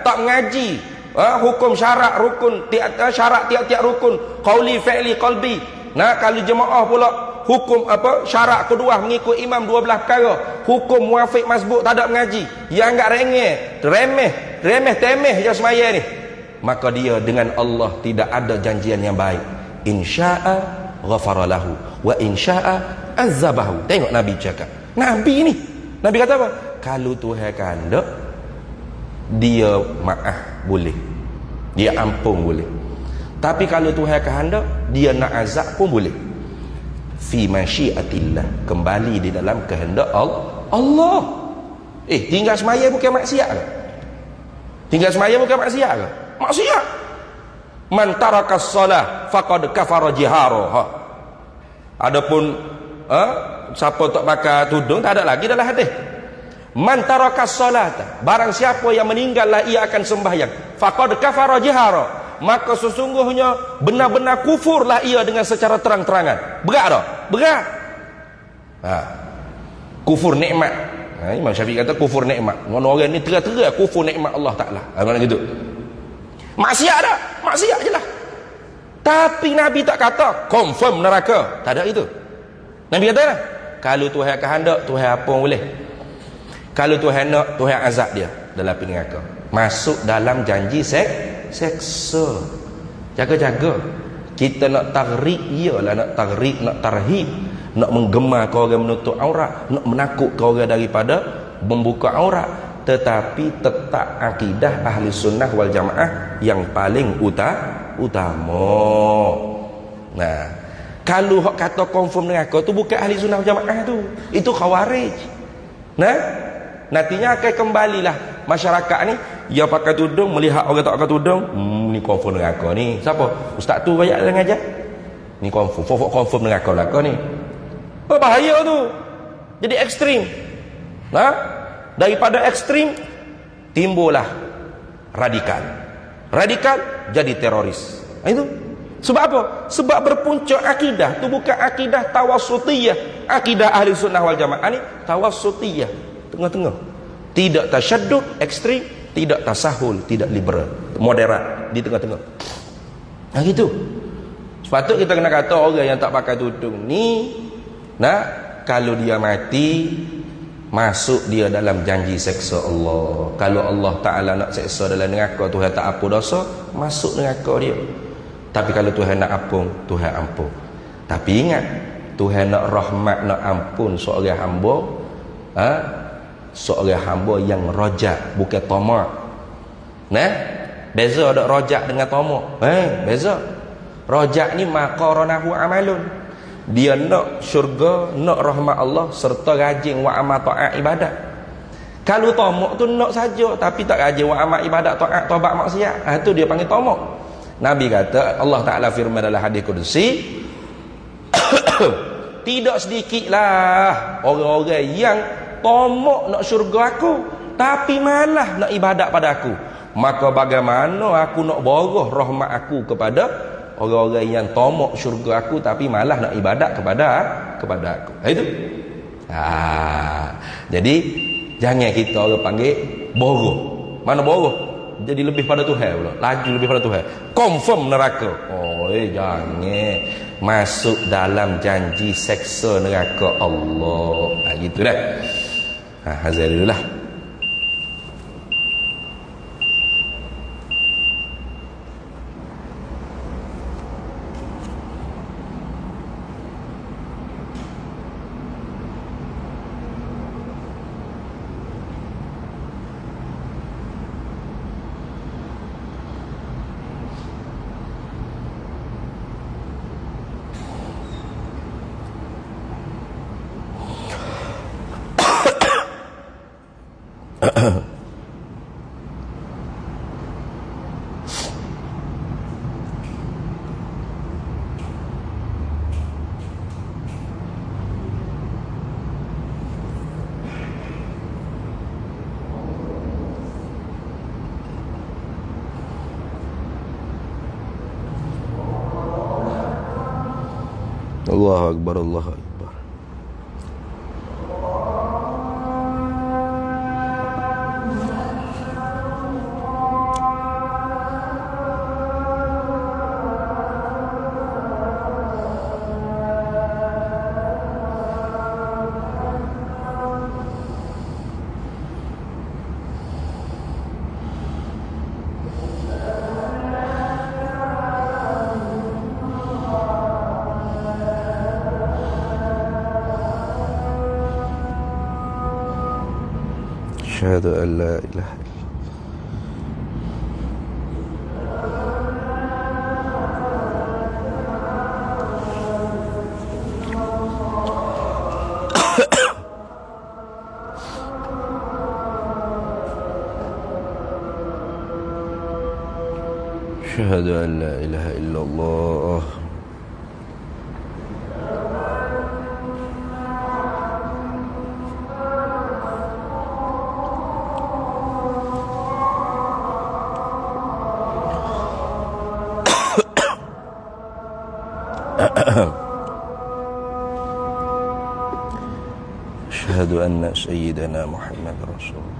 tak mengaji hukum syarat rukun, syarat tiap-tiap rukun, qauli fi'li qalbi. Kalau jemaah pula hukum syarat kedua mengikut imam 12 perkara, hukum muafiq masbuk, tak ada mengaji, yang agak remeh temeh je semaya ni, maka dia dengan Allah tidak ada janjian yang baik. Insya'a ghafara lahu wa insya'a azabahu. Tengok Nabi cakap, Nabi ni, Nabi kata apa? Kalau Tuhan kehendak, dia maaf boleh, dia ampun boleh. Tapi kalau Tuhan kehendak, dia nak azab pun boleh. Fi masyiatillah, kembali di dalam kehendak Allah. Tinggal semaya bukan maksiat ke? Tinggal semaya bukan maksiat ke? Maksiat. Man tarakas salah faqad kafara jihara. Adapun siapa tak pakai tudung, tak ada lagi dalam hadis. Man tarakas salata, barang siapa yang meninggallah ia akan sembahyang, faqad kafara jihara, maka sesungguhnya benar-benar kufurlah ia dengan secara terang-terangan. Berat tak? Berat. Kufur nikmat. Imam Syafi'i kata kufur nikmat. Orang ni terang-terang kufur nikmat Allah Ta'ala. Macam gitu. Maksiat tak? Maksiat je lah. Tapi Nabi tak kata confirm neraka. Tak ada itu. Nabi kata lah, kalau Tuhan kehendak, Tuhan apa boleh. Kalau Tuhan nak, Tuhan azab dia dalam api neraka. Masuk dalam janji seksa. Jaga-jaga. Kita nak targhib, iyalah nak targhib, nak tarhib, nak menggemarkan orang menutup aurat, nak menakutkan orang daripada membuka aurat, tetapi tetap akidah ahli sunnah wal jamaah yang paling utama. Nah, kalau hak kata confirm neraka tu bukan ahli sunnah wal jamaah tu, itu khawarij. Nah, nantinya akan kembalilah masyarakat ni yang pakai tudung melihat orang tak pakai tudung, ni confirm neraka ni. Siapa? Ustaz tu banyak yang ngajar. Ni confirm neraka neraka ni. Oh, bahaya tu. Jadi ekstrim. Nah, daripada ekstrim timbullah radikal. Radikal jadi teroris. Itu sebab apa? Sebab berpunca akidah tu bukan akidah tawassutiyah. Akidah ahli sunnah wal jamaah ni tawassutiyah, tengah-tengah. Tidak tasyaddud ekstrim, tidak tasahul, tidak liberal, moderat, di tengah-tengah. Nah gitu. Sepatut kita kena kata orang yang tak pakai tudung ni, nah, kalau dia mati masuk dia dalam janji seksa Allah. Kalau Allah Ta'ala nak seksa dalam neraka, Tuhan tak ampun dosa, masuk neraka dia. Tapi kalau Tuhan nak ampun, Tuhan ampun. Tapi ingat, Tuhan nak rahmat, nak ampun seorang hamba, seorang hamba yang rojak, bukan tamak. Nah, beza ada rojak dengan tamak. Beza. Rojak ni maqaranahu amalun. Dia nak syurga, nak rahmat Allah serta rajin wa amal taat ibadat. Kalau tamak tu nak saja tapi tak rajin wa amal ibadat taat taubat maksiat, itu dia panggil tamak. Nabi kata, Allah Ta'ala firman dalam hadis kudusi, tidak sedikitlah orang-orang yang tamak nak syurga aku tapi malah nak ibadat pada aku. Maka bagaimana aku nak borah rahmat aku kepada orang-orang yang tamak syurga aku tapi malah nak ibadat kepada aku. Itu. Jadi jangan kita orang panggil boroh. Mana boroh? Jadi lebih pada Tuhan pula. Laju lebih pada Tuhan. Confirm neraka. Jangan masuk dalam janji seksa neraka Allah. Gitu dah. Hazir dululah. Allahu Akbar, Allahu Akbar. أشهد أن لا إله إلا أشهد أن لا إله إلا الله. أشهد أن سيدنا محمد رسول الله.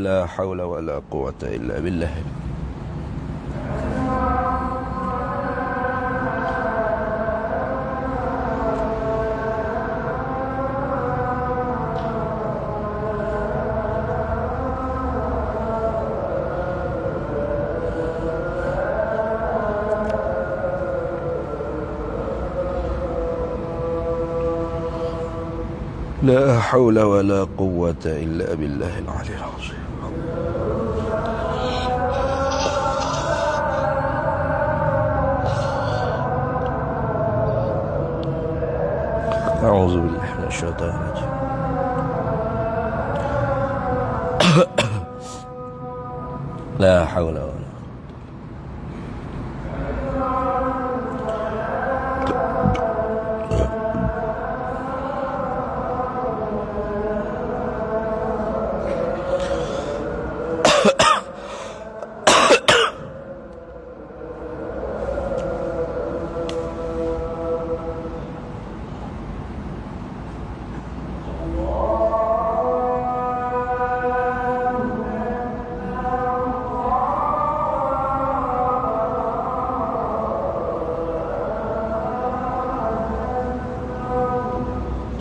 la haula wala quwwata illa billah. لا حول ولا قوة إلا بالله العلي العظيم. أعوذ بالله من الشيطان الرجيم. لا حول ولا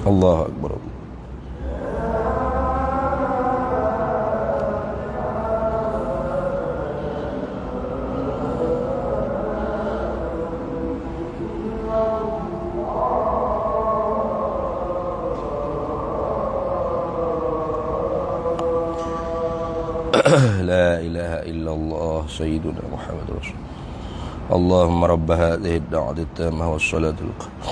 الله أكبر. لا إله إلا الله سيدنا محمد رسول اللهم رب هذه الدعوة التامة والصلاة القائمة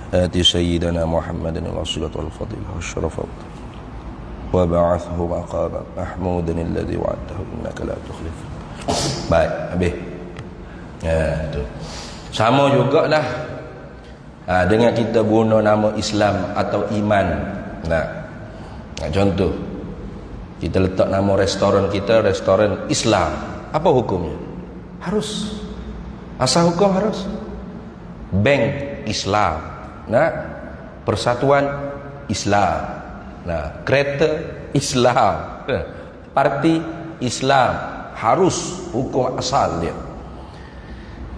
آتي سيدنا محمد الوسيلة والفضيلة والشرف وبعثه مقاما محمودا الذي وعدته إنك لا تخلف. Baik, habis. Tu. Sama jugalah dengan kita guna nama Islam atau iman. Contoh, kita letak nama restoran kita restoran Islam. Apa hukumnya? Harus. Asal hukum harus. Bank Islam. Persatuan Islam. Kereta Islam. Parti Islam. Harus hukum asal dia.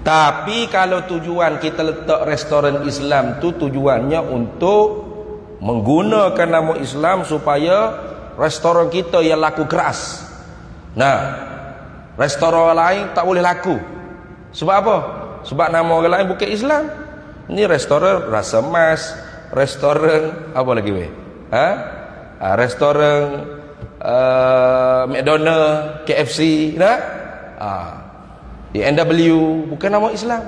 Tapi kalau tujuan kita letak restoran Islam tu tujuannya untuk menggunakan nama Islam supaya restoran kita yang laku keras. Restoran lain tak boleh laku. Sebab apa? Sebab nama orang lain bukan Islam. Ini restoran Rasa Mas, restoran apa lagi weh? Restoran McDonald, KFC, DNW, bukan nama Islam.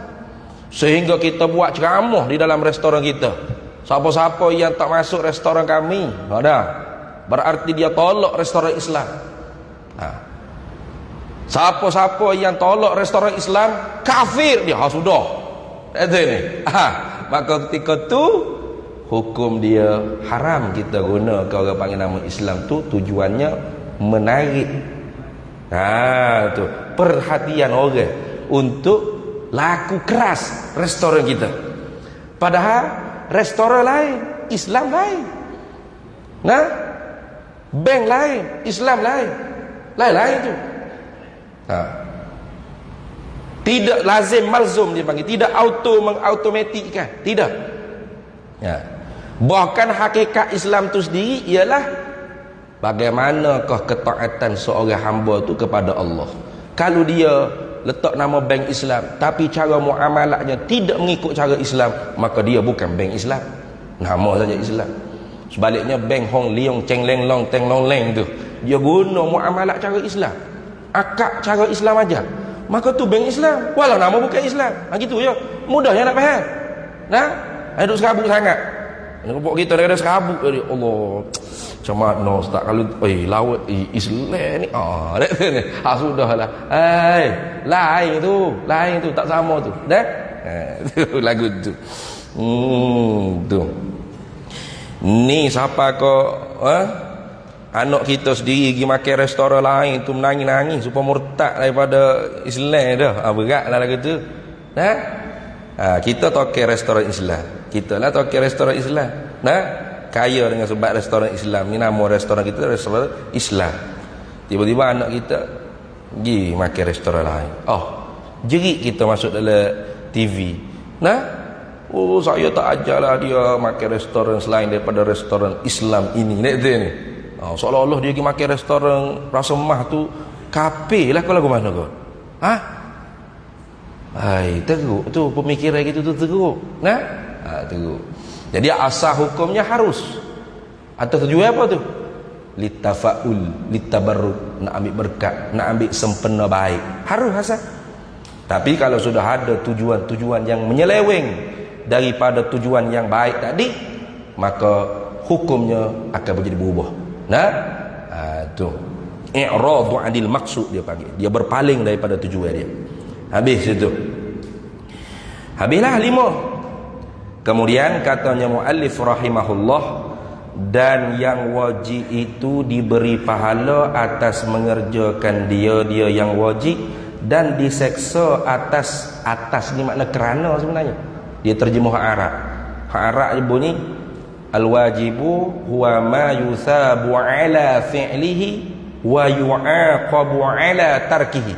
Sehingga kita buat ceramah di dalam restoran kita. Siapa-siapa yang tak masuk restoran kami, berarti dia tolak restoran Islam. Siapa-siapa yang tolak restoran Islam, kafir dia. Sudah. Maka ketika tu hukum dia haram kita guna kalau orang panggil nama Islam tu tujuannya menarik tu perhatian orang untuk laku keras restoran kita. Padahal restoran lain, Islam lain. Bank lain, Islam lain. Lain-lain tu. Tidak lazim malzum dia panggil, tidak mengautomatikkan, tidak. Bahkan hakikat Islam tu sendiri ialah bagaimanakah ketaatan seorang hamba tu kepada Allah. Kalau dia letak nama bank Islam tapi cara muamalahnya tidak mengikut cara Islam, maka dia bukan bank Islam, nama saja Islam. Sebaliknya bank Hong Leong Cheng Leng Long Teng Long Leng tu dia guna muamalah cara Islam, akak cara Islam aja, maka tu bank Islam walau nama bukan Islam. Gitu je, mudahnya nak faham. Duduk serabut sangat. Nampak kita ada serabut tadi. Allah, macam mana ustaz kalau lawat Islam ni sudahlah. Lain tu tak sama tu. Tu lagu tu. Tu. Ni siapa kau anak kita sendiri pergi makan restoran lain tu menangis-nangis supaya murtad daripada Islam dah. Beratlah lagu tu. Kita toke restoran Islam. Kita lah toke restoran Islam. Kaya dengan sebab restoran Islam. Ni nama restoran kita restoran Islam. Tiba-tiba anak kita pergi makan restoran lain. Jerit kita masuk dalam TV. Saya tak ajarlah dia makan restoran selain daripada restoran Islam ini. Seolah-olah dia pergi makan restoran rasa mah tu kafir lah kalau mana kau. Teruk tu pemikiran gitu tu teruk. Teruk. Jadi asal hukumnya harus. Atau tujuan apa tu? Litafaul, litabarruk, nak ambil berkat, nak ambil sempena baik. Harus asal. Tapi kalau sudah ada tujuan-tujuan yang menyeleweng daripada tujuan yang baik tadi, maka hukumnya akan menjadi berubah. Tu i'radu 'anil maqsud dia panggil. Dia berpaling daripada tujuan dia. Habis itu. Habislah 5. Kemudian katanya muallif rahimahullah, dan yang wajib itu diberi pahala atas mengerjakan dia yang wajib, dan diseksa atas ni makna kerana sebenarnya. Dia terjemah Arab. Arab bunyi al-wajibu huwa ma yusabu ala fi'lihi wa yu'aqabu ala tarkihi.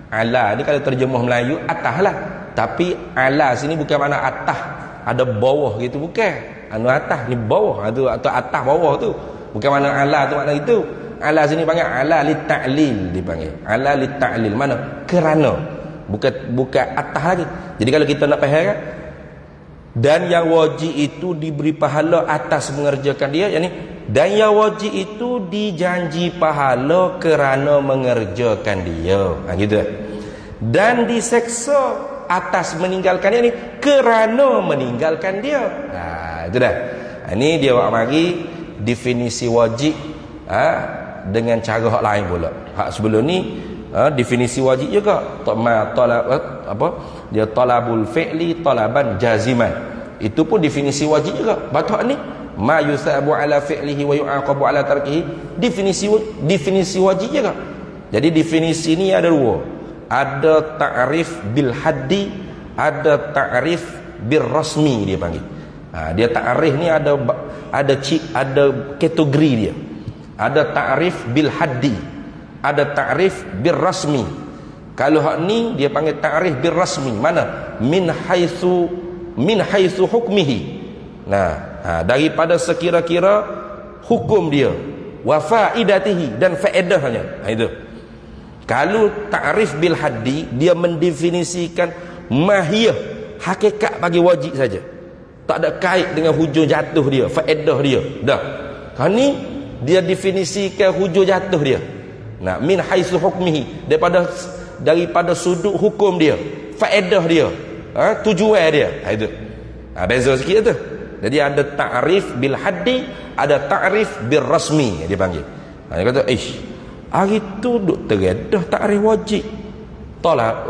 Ala ni kalau terjemah Melayu atas lah, tapi ala sini bukan makna atas ada bawah gitu, bukan. Atas ni bawah atau atas bawah tu bukan makna ala tu makna itu. Ala sini panggil ala li ta'lil, dipanggil ala li ta'lil, mana kerana, bukan atas lagi. Jadi kalau kita nak faham kan, dan yang wajib itu diberi pahala atas mengerjakan dia, yakni dan yang wajib itu dijanji pahala kerana mengerjakan dia, gitu. Dan diseksa atas meninggalkan dia ni kerana meninggalkan dia. Itu dah. Ini dia buat mari definisi wajib dengan cara hak lain pula. Hak sebelum ni definisi wajib juga. Dia talabul fi'li talaban jaziman. Itu pun definisi wajib juga. Batok ni ma yusabu ala fi'lihi wa yu'aqabu ala tarkihi, definisi wajib juga. Jadi definisi ni ada dua. Ada ta'rif bil haddi, ada ta'rif bil rasmi dia panggil. Dia ta'rif ni ada kategori dia. Ada ta'rif bil haddi, ada ta'rif bil rasmi. Kalau hak ni dia panggil ta'rif bil rasmi. Mana? Min haitsu hukmihi. Daripada sekira-kira hukum dia, wa faidatihi, dan faedahnya. Itu. Kalau ta'rif bil haddi, dia mendefinisikan mahiyah, hakikat bagi wajib saja. Tak ada kait dengan hujung jatuh dia, faedah dia. Dah. Kan ni dia definisikan hujung jatuh dia. Min haitsu hukmihi, daripada sudut hukum dia, faedah dia, tujuan dia. Itu. Beza sikit tu. Jadi ada ta'rif bil haddi, ada ta'rif bil rasmi dia panggil. Dia kata, hari tu duk teredah ta'rif wajib. Tolak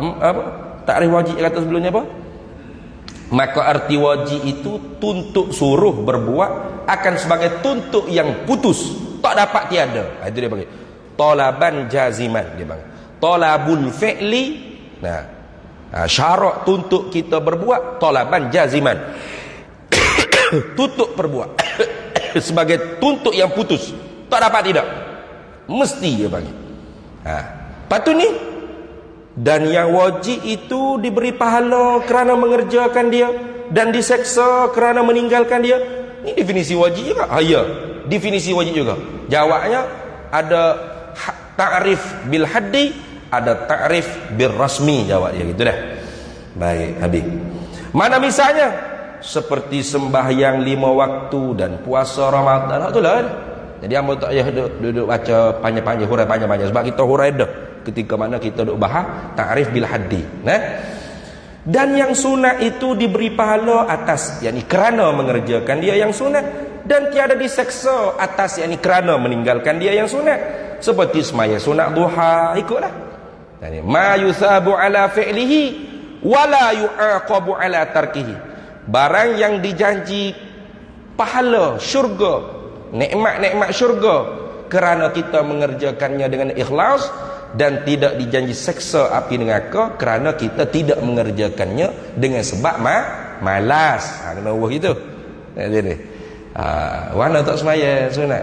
ta'rif wajib kata sebelumnya apa? Maka arti wajib itu tuntut suruh berbuat akan sebagai tuntut yang putus, tak dapat tiada. Itu dia panggil talaban jaziman, dia panggil. Talabul fi'li, syarat tuntut kita berbuat talaban jaziman. Tuntut berbuat sebagai tuntut yang putus, tak dapat tidak, mesti dia panggil. Patu ni, dan yang wajib itu diberi pahala kerana mengerjakan dia, dan diseksa kerana meninggalkan dia. Ini definisi wajib juga. Ya, definisi wajib juga. Jawabnya ada ta'rif bil haddi, ada ta'rif bil rasmi, jawab dia gitu dah. Baik, habis. Mana misalnya? Seperti sembahyang 5 waktu dan puasa Ramadan. Itulah. Jadi hamba tak payah duduk baca panjang-panjang, hurai panjang-panjang, sebab kita hurai dah ketika mana kita duduk bahas ta'rif bil haddi. Dan yang sunat itu diberi pahala atas, yakni kerana mengerjakan dia yang sunat, dan tiada diseksa atas, yakni kerana meninggalkan dia yang sunat. Seperti semaya sunat duha, ikutlah. Yani ma yusabu ala fi'lihi wala yu'aqabu ala tarkihi. Barang yang dijanji pahala syurga, nikmat-nikmat syurga kerana kita mengerjakannya dengan ikhlas, dan tidak dijanji seksa api neraka kerana kita tidak mengerjakannya dengan sebab malas. Kena ubah gitu. Jadi mana tak semaya sunat?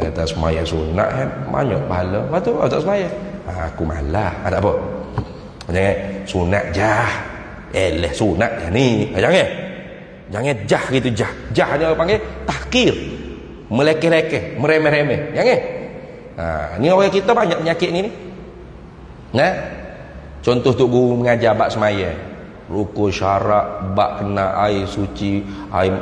Kata semaya sunat banyak pahala. Lepas tu tak semaya. Aku malas. Tak apa. Jangan sunat jah. Sunat je ni. Jangan jah gitu jah. Jah dia panggil tahkir. Melekeh-lekeh, meremeh-remeh. Jangan. Ni orang kita banyak penyakit ni. Nah. Contoh tok guru mengajar bab semaya. Rukun syarat, bab kena air suci, air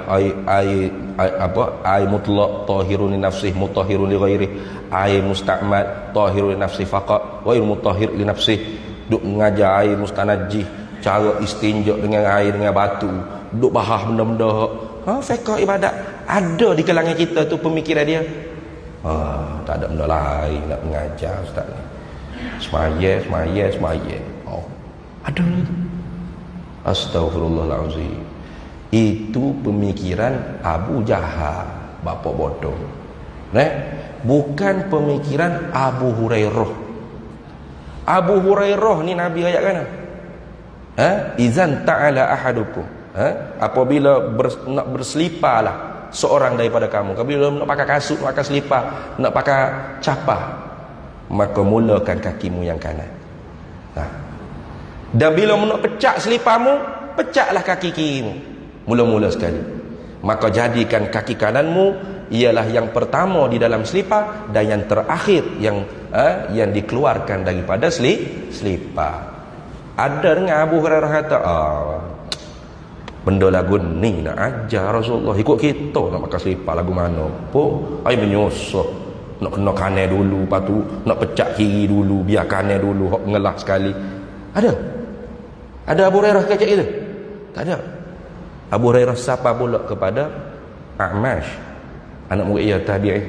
mutlak, tahirun li nafsih, mutahhirun li ghairih, air musta'mal, tahirun li nafsih faqat, ghair mutahhir li nafsih. Duk mengajar air mustanajih, cara istinja dengan air dengan batu, duk bahas benda-benda fiqh ibadat. Ada di kalangan kita tu pemikiran dia. Tak ada benda lain nak mengajar ustaz ni. Semaya. Ada tu. Astaghfirullahalazim. Itu pemikiran Abu Jahal, bapak bodoh. Bukan pemikiran Abu Hurairah. Abu Hurairah ni Nabi ayat kan? Izan ta'ala ahadukum. Apabila nak berseliparlah seorang daripada kamu. Apabila nak pakai kasut, nak pakai selipar, nak pakai capah, maka mulakan kakimu yang kanan. Dan bila nak pecah seliparmu, pecahlah kaki kirimu mula-mula sekali. Maka jadikan kaki kananmu ialah yang pertama di dalam selipar dan yang terakhir yang dikeluarkan daripada selipar. Ada dengan Abu Hurairah kata, benda lagu ni nak ajar Rasulullah, ikut kita nak pakai selipar lagu mana pun ai menyusah. Nak kena kanan dulu, lepas tu nak pecah kiri dulu, biar kanan dulu, hok ngelah sekali. Ada Abu Hurairah kata itu? Tak ada. Abu Hurairah sapa pula kepada A'mash, anak murid ia tabi'in.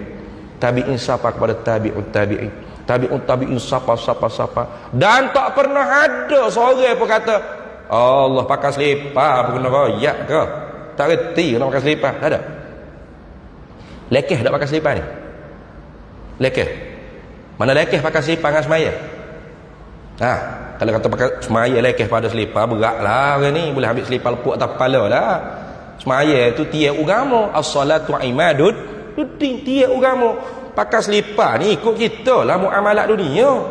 Tabi'in sapa kepada tabi'un tabi'in. Tabi'un sapa. Dan tak pernah ada seorang pun kata, Allah pakai selipar apa kena royak ke? Tak reti nak pakai selipar. Tak ada. Lekeh tak pakai selipar ni? Lekeh. Mana lekeh pakai selipar dengan semaya? Kalau kata pakai semaya lekeh pada selipar, beratlah orang ni, boleh ambil selipar lepuk atas kepala lah. Semaya tu tiap agama, as-salatu imadud din, tiap agama. Pakai selipar ni ikut kita lah muamalat dunia.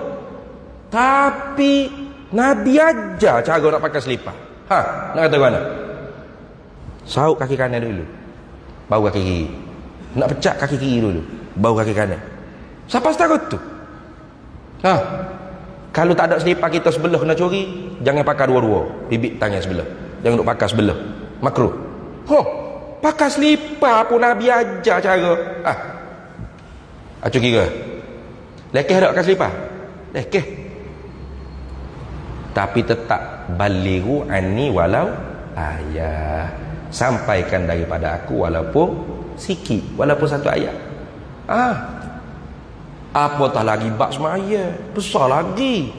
Tapi Nabi ajar cara nak pakai selipar. Nak kata mana? Sauk kaki kanan dulu, baru kaki kiri. Nak pecah kaki kiri dulu, baru kaki kanan. Siapa takut tu? Kalau tak ada selipar kita sebelah kena curi, jangan pakai dua-dua, bibit tangan sebelah. Jangan duk pakai sebelah, makruh. Pakai selipar pun Nabi ajar cara. Acu kira lekeh tak pakai selipar? Lekeh. Tapi tetap balighu anni walau ayat. Sampaikan daripada aku walaupun sikit, walaupun satu ayat. Apatah lagi bab semaya, besar lagi.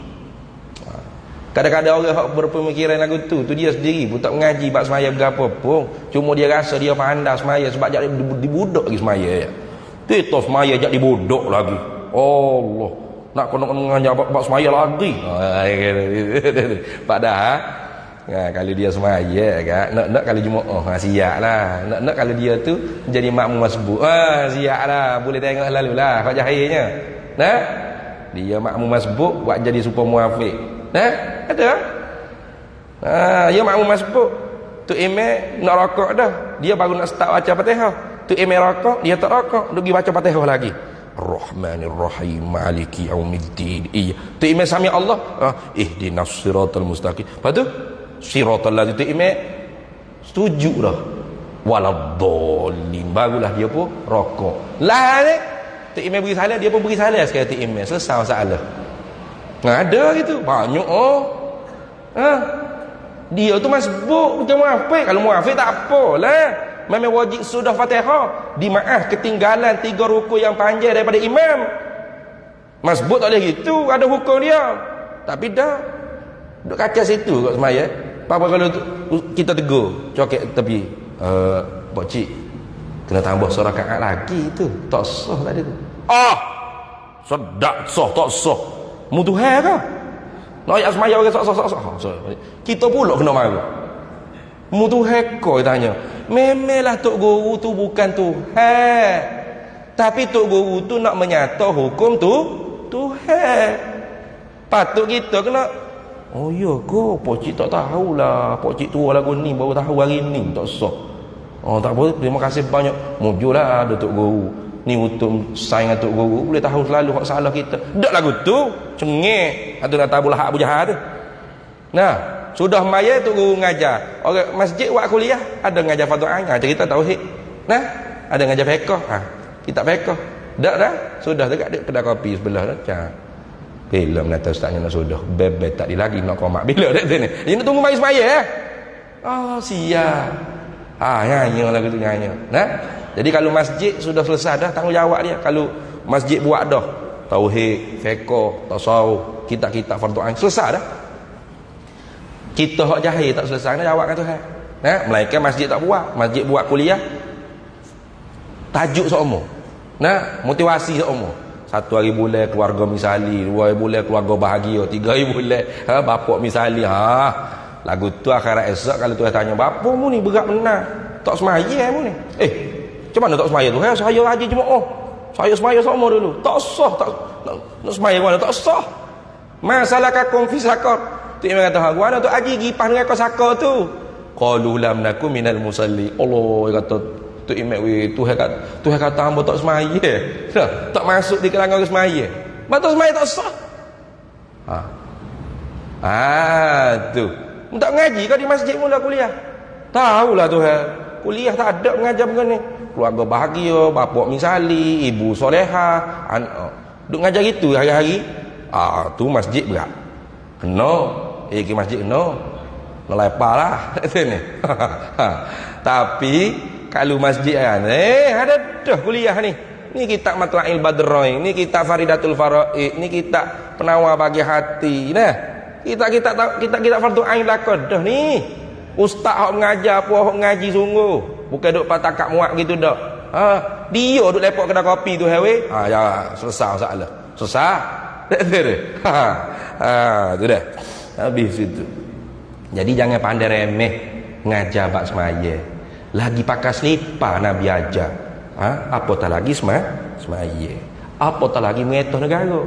Kadang-kadang orang yang berpemikiran lagu tu dia sendiri pun tak mengaji bab semaya berapa pun. Cuma dia rasa dia pandai semaya sebab jadi dibudak lagi semaya. Kita semaya jadi dibudak lagi. Allah, nak kena mengajar bab semaya lagi. Padahal kalau dia semaya kan, nak kalau Jumaat siaplah. Nak kalau dia tu jadi makmum masbuk. Siaplah, boleh tengok lalulah hak jahilnya. Dia makmum masbuk buat jadi super muafiq. Ada. Dia makmum masbuk. Tu imam nak rokok dah. Dia baru nak start baca Fatihah. Tu imam rokok, dia tak rokok, dia pergi baca Fatihah lagi. Ar-Rahmanir Rahim Maliki Yaumiddin. Tu imam sami Allah, ihdinas siratal mustaqim. Lepas tu siratal ladzina tu imam setuju dah. Waladdallin, barulah dia pun rokok. Lah ni tu imam beri salah, dia pun beri salah sekali tu imam. Selesai masalah. Ada gitu, banyak dia tu masbuk bukan muafiq. Kalau muafiq tak apalah. Memang wajib sudah Fatihah. Dimaaf ketinggalan 3 rukun yang panjang daripada imam. Masbuk tak boleh gitu, ada hukum dia. Tapi dah duk kacau situ kat semaya. Apa kalau kita tegur, cokek tepi. Pak cik, kena tambah seorang rakaat lagi tu. Tak sah tadi tu. Sedak sah tak sah. Mutuhai ke? Nak ayat semaya orang sah. Kita pula kena marah. Mutuhai kau tanya. Memelah tok guru tu bukan Tuhan. Tapi tok guru tu nak menyata hukum tu Tuhan. Patut kita kena, oh ya ke, pocik tak tahulah, pocik tua lagu ni baru tahu hari ni, tak sah. Oh tak apa, terima kasih banyak. Mujulah ada tok guru. Ni untuk saing tok guru, boleh tahu selalu hak salah kita. Dak lagu tu, cengek. Atau nak tahu lah Abu Jahal tu. Nah, sudah maya tok guru ngajar. Orang masjid buat kuliah, ada ngajar fardu ain, cerita tauhid. Nah, ada ngajar fiqh. Kitab fiqh. Dak dah, sudah dekat kedai kopi sebelah dah. Bila menata ustaznya nak sudah bebek tak di lagi nak komak bila dah sini. Ini nak tunggu mai semaya Oh, siap. Nyanyi lagu tu nyanyi. Nah, jadi kalau masjid sudah selesai dah tanggungjawab dia. Kalau masjid buat dah tauhid, fiqh, tasawuf, kitab-kitab fardu ain selesai dah. Kita hak jahil tak selesai dah jawab kan Tuhan. Nah, melainkan masjid tak buat, masjid buat kuliah. Tajuk seumur. Nah, motivasi seumur. 1 hari bulan keluarga misali, 2 hari bulan keluarga bahagia, 3 hari bulan bapak misali. Lagu tu akhirat esok kalau Tuhan tanya, "Bapa mu ni berat benar. Tak semaya mu ni." Macam mana tak semaya tu? Saya haji jemaah. Saya semaya sama dulu. Tak sah, tak nak semaya mana tak sah. Masalah kakum fi sakar. Tu imam kata, "Gua tu haji gipah dengan kau sakar tu." Qalu lam nakum minal musalli. Allah dia kata tu imam Tuhan kata hamba tak semaya. Tak masuk di kalangan orang semaya. Betul semaya tak sah. Tu. Tak ngaji kau di masjid mula kuliah. Tahulah Tuhan. Kuliah tak ada mengajar begini. Keluarga bahagia, bapak misali, ibu soleha, duk ngajar gitu hari-hari. Tu masjid berat. Kena. Ke masjid kena. Lepalah sini. Tapi kalau masjid kan, ada dah kuliah ni. Ni kitab Matla'il Badrai, ni kitab Faridatul Faraid, ni kitab Penawar Bagi Hati. Nah, kita fardu ain lakon dah ni. Ustaz hok mengajar apa hok ngaji sungguh. Bukan duk patakak muak gitu dak. Dia duk lepok kedai kopi tu hewe. Ya selesai masalah. Selesai. Tu dah. Habis itu. Jadi jangan pandai remeh ngajar bab semaya. Lagi pakai selipar Nabi ajar. Apatah lagi semaya. Apatah lagi mengetah negara.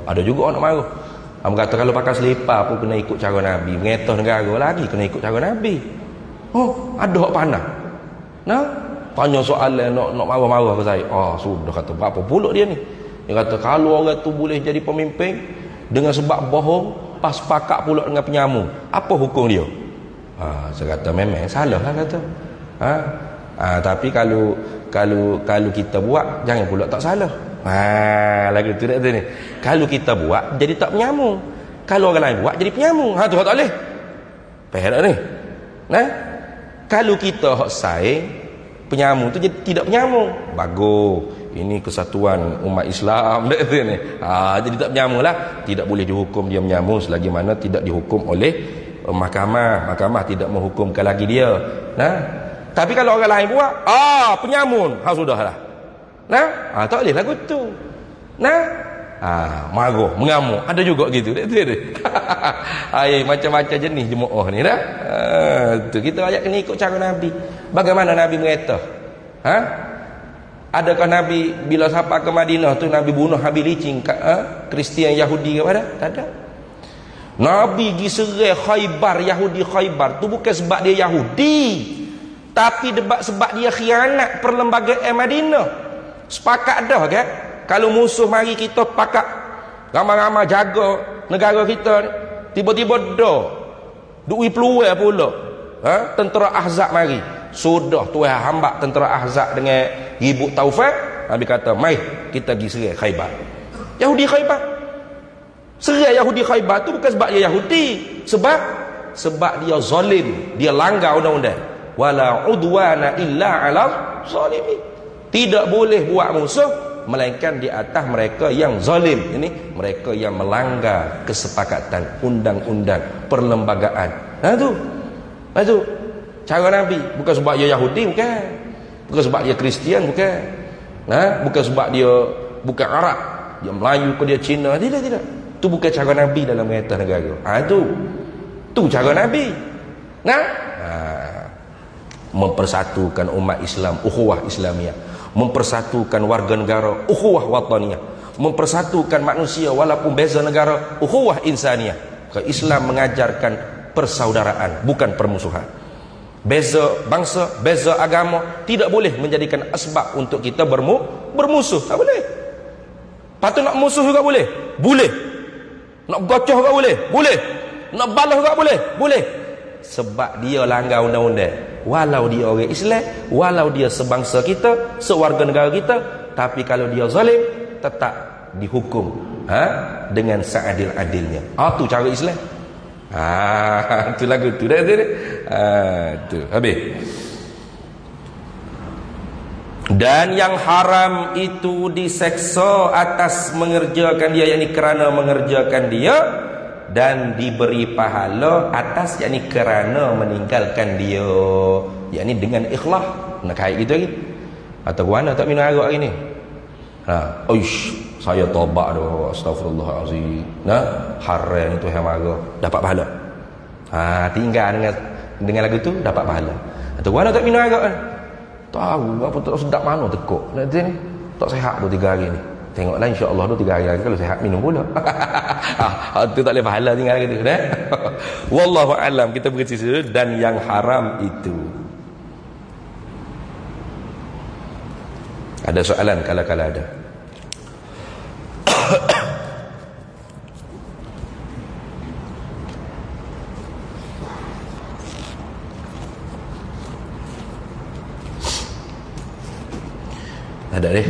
Ada juga orang nak marah. Kamu kata kalau pakai selipar pun kena ikut cara Nabi. Mengetah negara lagi kena ikut cara Nabi. Ada hak panah. Nah, tanya soalan nak marah-marah ke saya. Sudah kata berapa pula dia ni. Dia kata kalau orang tu boleh jadi pemimpin dengan sebab bohong, pas pakak pula dengan penyamu, apa hukum dia? Saya kata memang salah lah kata. Tapi kalau kita buat jangan pula tak salah. Lagu tu dah tu ni. Kalau kita buat jadi tak penyamu. Kalau orang lain buat jadi penyamu. Tu tak boleh. Faham ni? Nah, kalau kita hak saing penyamu tu jadi tidak penyamu. Bagus. Ini kesatuan umat Islam dah tu ni. Jadi tak penyamu lah. Tidak boleh dihukum dia penyamu selagi mana tidak dihukum oleh mahkamah. Mahkamah tidak menghukumkan lagi dia. Nah, tapi kalau orang lain buat, penyamun. Sudahlah. Nah, tak boleh lagu tu. Nah, marah, mengamuk. Ada juga gitu. Macam-macam jenis jemaah ni dah. Tu kita ayat kena ikut cara Nabi. Bagaimana Nabi mengeta? Adakah Nabi bila sampai ke Madinah tu Nabi bunuh habis licin Kristian Yahudi ke pada? Tak ada. Nabi pergi serai Khaybar, Yahudi Khaybar tu bukan sebab dia Yahudi, tapi sebab dia khianat perlembagaan Madinah. Sepakat dah kan? Kalau musuh mari kita pakat ramai-ramai jaga negara kita, tiba-tiba dah duit peluang pula. Tentera Ahzab mari. Sudah Tuhan hamba tentera Ahzab dengan ribut Taufik. Nabi kata, "Mai kita pergi serai Khaybar." Yahudi Khaybar. Serai Yahudi Khaybar tu bukan sebab dia Yahudi, sebab dia zalim, dia langgar undang-undang. Wala udwana illa 'ala zalimin. Tidak boleh buat musuh melainkan di atas mereka yang zalim. Ini mereka yang melanggar kesepakatan undang-undang perlembagaan. Itu cara Nabi. Bukan sebab dia Yahudi, bukan sebab dia Kristian, bukan. Bukan sebab dia bukan Arab, dia Melayu ke dia Cina, tidak. Itu bukan cara Nabi dalam mengatas negara. Tu cara Nabi. Mempersatukan umat Islam, ukhuwah Islamiyah. mempersatukan warga negara, ukhuwah wataniyah, mempersatukan manusia walaupun beza negara, ukhuwah insaniyah. Islam mengajarkan persaudaraan, bukan permusuhan. Beza bangsa, beza agama tidak boleh menjadikan asbab untuk kita bermusuh. Tak boleh. Patut nak musuh juga boleh? Boleh. Nak gocoh juga boleh? Boleh. Nak balas juga boleh? Boleh. Sebab dia langgar undang-undang. Walau dia orang Islam, walau dia sebangsa kita, sewarga negara kita, tapi kalau dia zalim, tetap dihukum dengan seadil-adilnya. Tu cara Islam. Tu lagu tu dah tu. Tu habis. Dan yang haram itu diseksa atas mengerjakan dia, yakni kerana mengerjakan dia, dan diberi pahala atas, yakni kerana meninggalkan dia, yakni dengan ikhlas. Nak kait gitu lagi. Atau mana tak minum arak hari ni? Saya taubat dah, astagfirullahalazim. Haram itu yang marah, dapat pahala. Tinggal dengan lagu tu dapat pahala. Atau mana tak minum arak kan? Tahu apa tak sedap mana tekuk. Nanti ni tak sihat 2-3 hari ni. Tengoklah insya-Allah 2-3 hari lagi kalau sihat minum pula. Tu tak boleh pahala tinggal gitu dah. Wallahu alam, kita berhenti situ. Dan yang haram itu. Ada soalan kala-kala ada. Ada deh.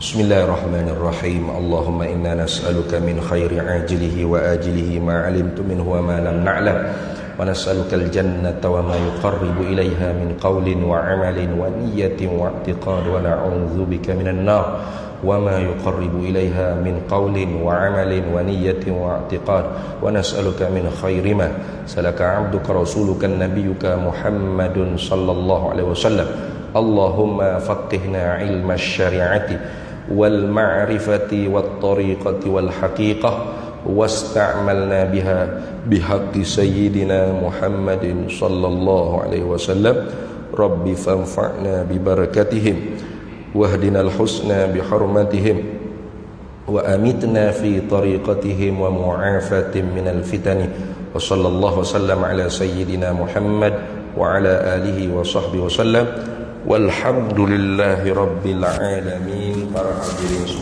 Bismillahirrahmanirrahim. Allahumma inna nas'aluka min khairi ajilihi wa ajilihi ma 'alimtu minhu wa ma lam na'lam, wa nas'aluka al-jannata wa ma yuqarribu ilayha min qawlin wa 'amalin wa niyyatin wa i'tiqad, wa na'udzubika minan nar wa ma yuqarribu ilayha min qawlin wa 'amalin wa niyyatin wa i'tiqad, wa nas'aluka min khairi ma salaka 'abduka rasuluka nabiyyuka Muhammadun sallallahu alaihi wasallam. Allahumma faqihna ilma syari'ati wal ma'rifati wat tariqati wal haqiqah wasta'malna biha bihaqqi sayyidina Muhammadin sallallahu alaihi wasallam. Rabbi fanfa'na bi barakatihim wahdinal husna bi hurmatihim wa amitna fi tariqatihim wa mu'afatin minal fitani. Wa sallallahu wasallam ala sayyidina Muhammad wa ala alihi wa sahbihi wasallam. Walhamdulillahi rabbil alamin. Para hadirin semua.